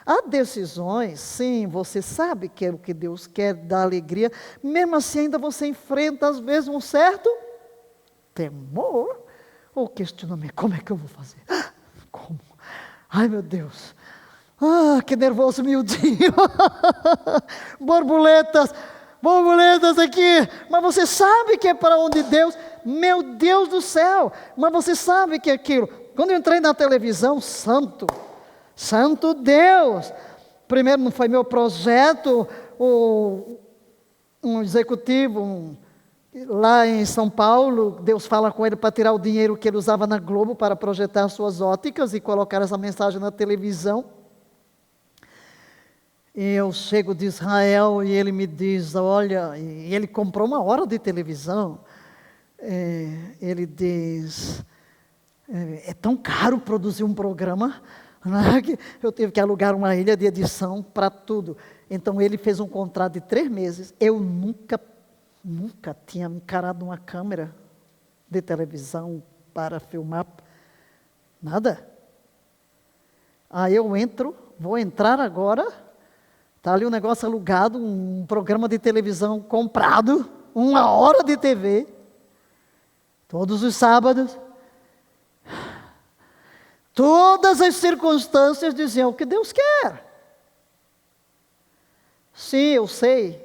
Há decisões, sim, você sabe que é o que Deus quer, dar alegria, mesmo assim ainda você enfrenta às vezes um certo temor ou questionamento. Como é que eu vou fazer? Como? Ai meu Deus, que nervoso miudinho, borboletas aqui, mas você sabe que é para onde Deus, meu Deus do céu, mas você sabe que é aquilo. Quando eu entrei na televisão, santo Deus, primeiro não foi meu projeto, um executivo, lá em São Paulo, Deus fala com ele para tirar o dinheiro que ele usava na Globo para projetar suas óticas e colocar essa mensagem na televisão. E eu chego de Israel e ele me diz, olha, e ele comprou uma hora de televisão, ele diz, é tão caro produzir um programa, né, que eu tive que alugar uma ilha de edição para tudo. Então ele fez um contrato de 3 meses, eu nunca tinha encarado uma câmera de televisão para filmar, nada. Aí eu vou entrar agora, está ali um negócio alugado, um programa de televisão comprado, 1 hora de TV, todos os sábados. Todas as circunstâncias diziam o que Deus quer. Sim, eu sei,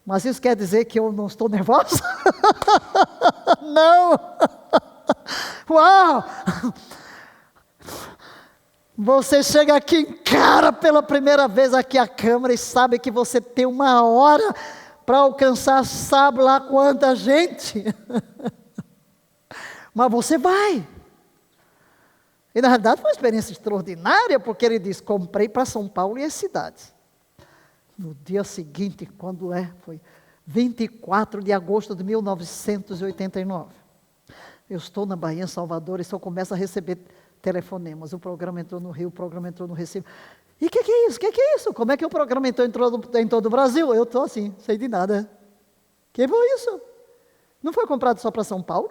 mas isso quer dizer que eu não estou nervosa? Não! Uau! Você chega aqui, encara pela primeira vez aqui a câmera e sabe que você tem 1 hora para alcançar, sabe lá quanta gente. Mas você vai. E na realidade foi uma experiência extraordinária, porque ele diz, comprei para São Paulo e as cidades. No dia seguinte, quando foi 24 de agosto de 1989. Eu estou na Bahia, em Salvador, e só começo a receber telefonemas. O programa entrou no Rio, o programa entrou no Recife. E o que é isso? O que é isso? Como é que o programa entrou em todo o Brasil? Eu estou assim, sei de nada. Que foi isso? Não foi comprado só para São Paulo?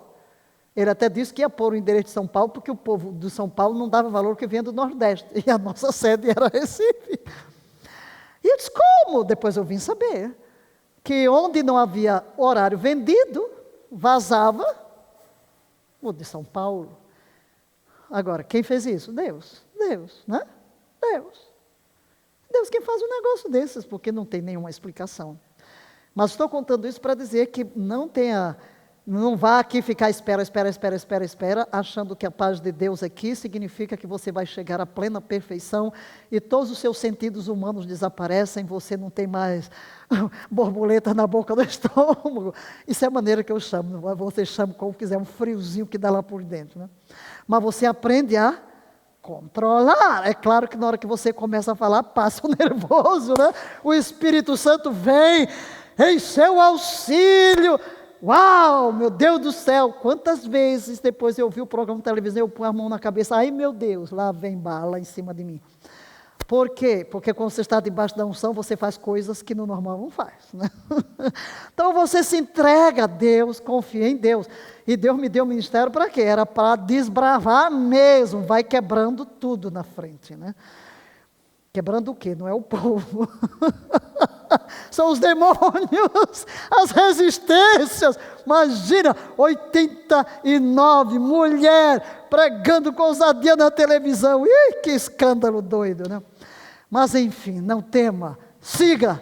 Ele até disse que ia pôr o endereço de São Paulo, porque o povo de São Paulo não dava valor que vinha do Nordeste. E a nossa sede era Recife. E eu disse, como? Depois eu vim saber que onde não havia horário vendido, vazava o de São Paulo. Agora, quem fez isso? Deus, né? Deus quem faz um negócio desses, porque não tem nenhuma explicação. Mas estou contando isso para dizer que não vá aqui ficar espera, achando que a paz de Deus aqui significa que você vai chegar à plena perfeição e todos os seus sentidos humanos desaparecem, você não tem mais borboleta na boca do estômago. Isso é a maneira que eu chamo, você chama como quiser, um friozinho que dá lá por dentro, né? Mas você aprende a controlar. É claro que na hora que você começa a falar, passa o nervoso, né? O Espírito Santo vem em seu auxílio. Uau, meu Deus do céu, quantas vezes depois eu vi o programa de televisão, eu ponho a mão na cabeça, ai meu Deus, lá vem bala em cima de mim. Por quê? Porque quando você está debaixo da unção, você faz coisas que no normal não faz, né? Então você se entrega a Deus, confia em Deus. E Deus me deu o ministério para quê? Era para desbravar mesmo, vai quebrando tudo na frente, né? Quebrando o quê? Não é o povo. São os demônios, as resistências. Imagina, 89, mulher pregando com ousadia na televisão. Ih, que escândalo doido, né? Mas enfim, não tema, siga.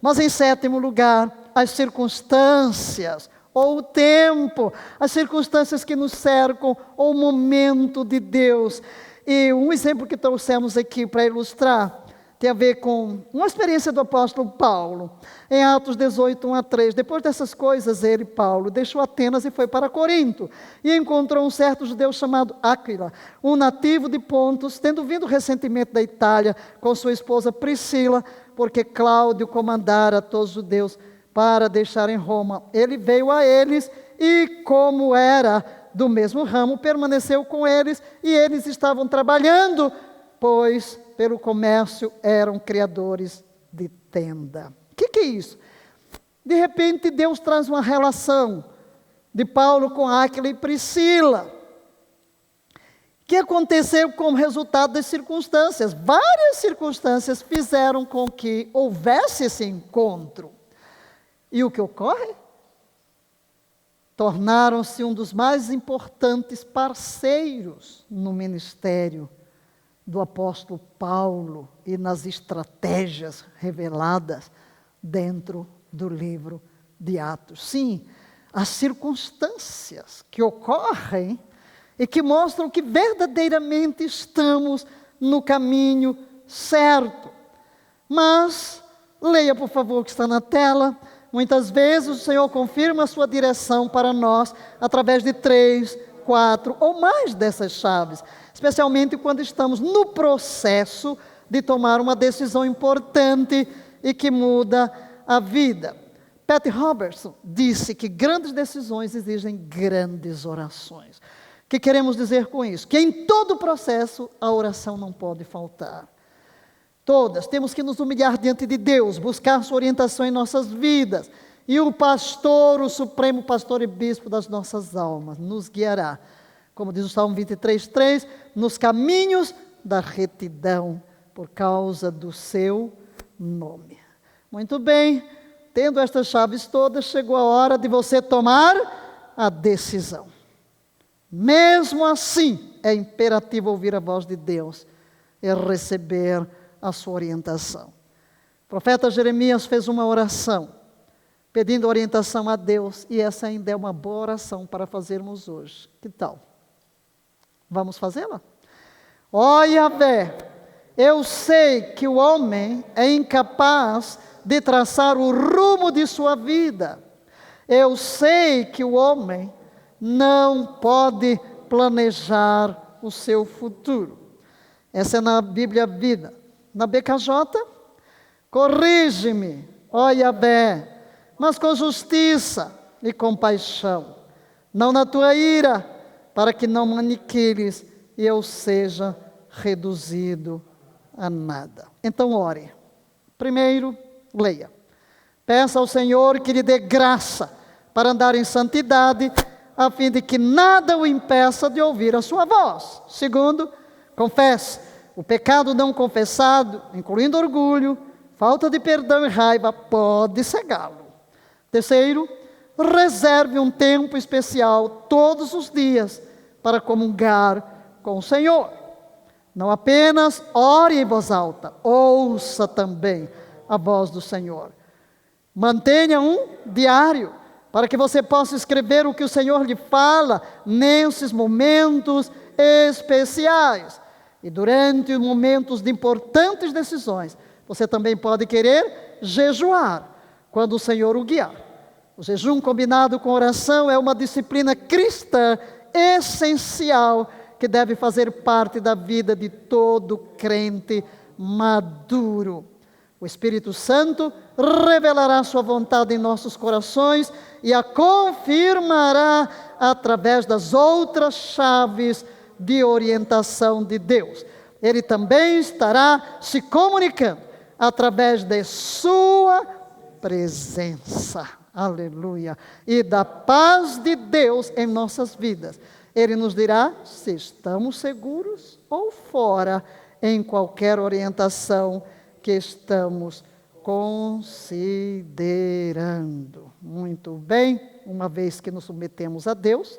Mas em sétimo lugar, as circunstâncias, ou o tempo, as circunstâncias que nos cercam, ou o momento de Deus. E um exemplo que trouxemos aqui para ilustrar, tem a ver com uma experiência do apóstolo Paulo, em Atos 18, 1-3. Depois dessas coisas, ele, Paulo, deixou Atenas e foi para Corinto, e encontrou um certo judeu chamado Áquila, um nativo de Pontos, tendo vindo recentemente da Itália com sua esposa Priscila, porque Cláudio comandara todos os judeus para deixar em Roma. Ele veio a eles e, como era do mesmo ramo, permaneceu com eles, e eles estavam trabalhando, pois pelo comércio eram criadores de tenda. O que é isso? De repente Deus traz uma relação de Paulo com Áquila e Priscila, que aconteceu como resultado das circunstâncias. Várias circunstâncias fizeram com que houvesse esse encontro. E o que ocorre? Tornaram-se um dos mais importantes parceiros no ministério do apóstolo Paulo e nas estratégias reveladas dentro do livro de Atos. Sim, as circunstâncias que ocorrem e que mostram que verdadeiramente estamos no caminho certo. Mas, leia por favor o que está na tela. Muitas vezes o Senhor confirma a sua direção para nós através de 3, 4 ou mais dessas chaves, especialmente quando estamos no processo de tomar uma decisão importante e que muda a vida. Pat Robertson disse que grandes decisões exigem grandes orações. O que queremos dizer com isso? Que em todo o processo a oração não pode faltar. Todas, temos que nos humilhar diante de Deus, buscar sua orientação em nossas vidas. E o pastor, o supremo pastor e bispo das nossas almas, nos guiará, como diz o Salmo 23:3, nos caminhos da retidão, por causa do seu nome. Muito bem, tendo estas chaves todas, chegou a hora de você tomar a decisão. Mesmo assim, é imperativo ouvir a voz de Deus e receber a sua orientação. O profeta Jeremias fez uma oração, pedindo orientação a Deus, e essa ainda é uma boa oração para fazermos hoje. Que tal? Vamos fazê-la? Ó Yahvé, eu sei que o homem é incapaz de traçar o rumo de sua vida. Eu sei que o homem não pode planejar o seu futuro. Essa é na Bíblia Vida. Na BKJ, corrige-me, ó Yahvé, mas com justiça e compaixão, não na tua ira, para que não me aniquiles e eu seja reduzido a nada. Então ore. Primeiro, leia. Peça ao Senhor que lhe dê graça para andar em santidade, a fim de que nada o impeça de ouvir a sua voz. Segundo, confesse o pecado não confessado, incluindo orgulho, falta de perdão e raiva, pode cegá-lo. Terceiro, reserve um tempo especial todos os dias para comungar com o Senhor. Não apenas ore em voz alta, ouça também a voz do Senhor. Mantenha um diário para que você possa escrever o que o Senhor lhe fala nesses momentos especiais. E durante os momentos de importantes decisões, você também pode querer jejuar quando o Senhor o guiar. O jejum combinado com oração é uma disciplina cristã essencial que deve fazer parte da vida de todo crente maduro. O Espírito Santo revelará sua vontade em nossos corações e a confirmará através das outras chaves de orientação de Deus. Ele também estará se comunicando através de sua presença. Aleluia. E da paz de Deus em nossas vidas. Ele nos dirá se estamos seguros ou fora em qualquer orientação que estamos considerando. Muito bem, uma vez que nos submetemos a Deus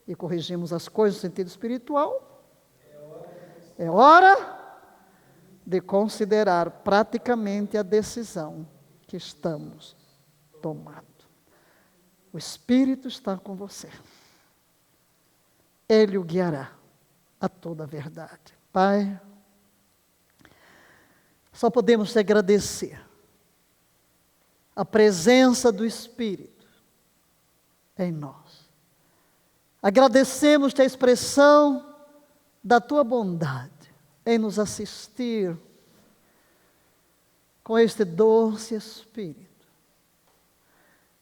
e corrigimos as coisas no sentido espiritual, é hora de considerar praticamente a decisão que estamos tomando. O Espírito está com você. Ele o guiará a toda a verdade. Pai, só podemos te agradecer a presença do Espírito em nós. Agradecemos-te a expressão da tua bondade em nos assistir com este doce Espírito.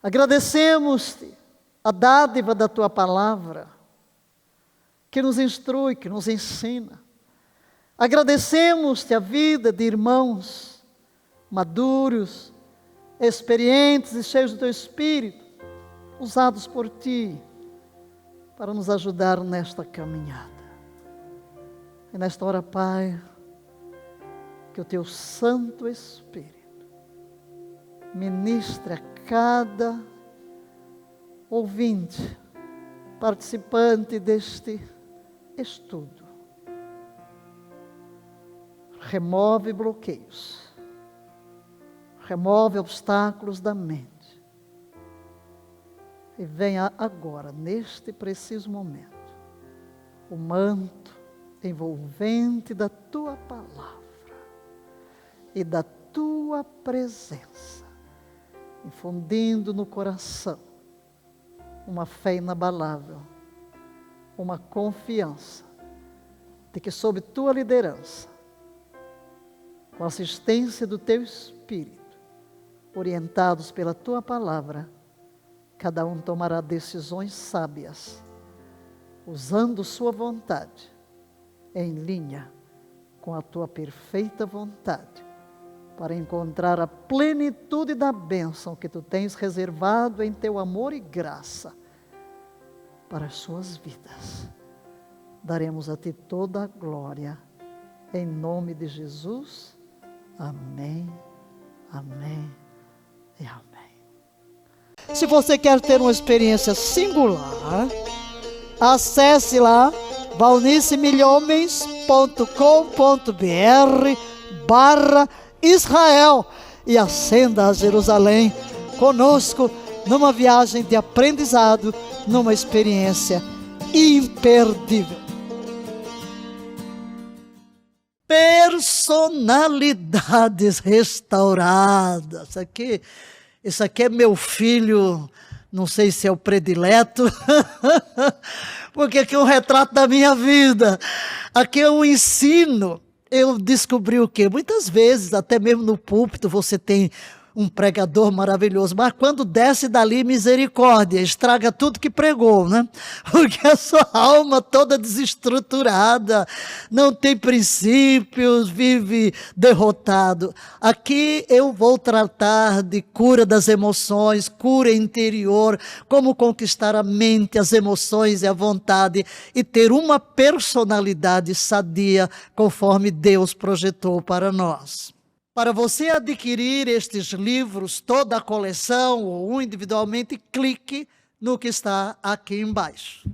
Agradecemos-te a dádiva da tua palavra, que nos instrui, que nos ensina. Agradecemos-te a vida de irmãos maduros, experientes e cheios do teu Espírito, usados por ti para nos ajudar nesta caminhada. E nesta hora, Pai, que o teu Santo Espírito ministre a cada ouvinte, participante deste estudo. Remove bloqueios, remove obstáculos da mente. E venha agora, neste preciso momento, o manto envolvente da tua palavra e da tua presença, infundindo no coração uma fé inabalável, uma confiança de que sob tua liderança, com a assistência do teu Espírito, orientados pela tua palavra, cada um tomará decisões sábias, usando sua vontade em linha com a tua perfeita vontade, para encontrar a plenitude da bênção que tu tens reservado em teu amor e graça para as suas vidas. Daremos a ti toda a glória, em nome de Jesus. Amém, amém e amém. Se você quer ter uma experiência singular, acesse lá valnicemilhomes.com.br/Israel e ascenda a Jerusalém conosco numa viagem de aprendizado, numa experiência imperdível. Personalidades restauradas. Isso aqui é meu filho, não sei se é o predileto, porque aqui é um retrato da minha vida. Aqui é um ensino. Eu descobri o quê? Muitas vezes, até mesmo no púlpito, você tem um pregador maravilhoso, mas quando desce dali, misericórdia, estraga tudo que pregou, né? Porque a sua alma toda desestruturada, não tem princípios, vive derrotado. Aqui eu vou tratar de cura das emoções, cura interior, como conquistar a mente, as emoções e a vontade e ter uma personalidade sadia, conforme Deus projetou para nós. Para você adquirir estes livros, toda a coleção ou um individualmente, clique no que está aqui embaixo.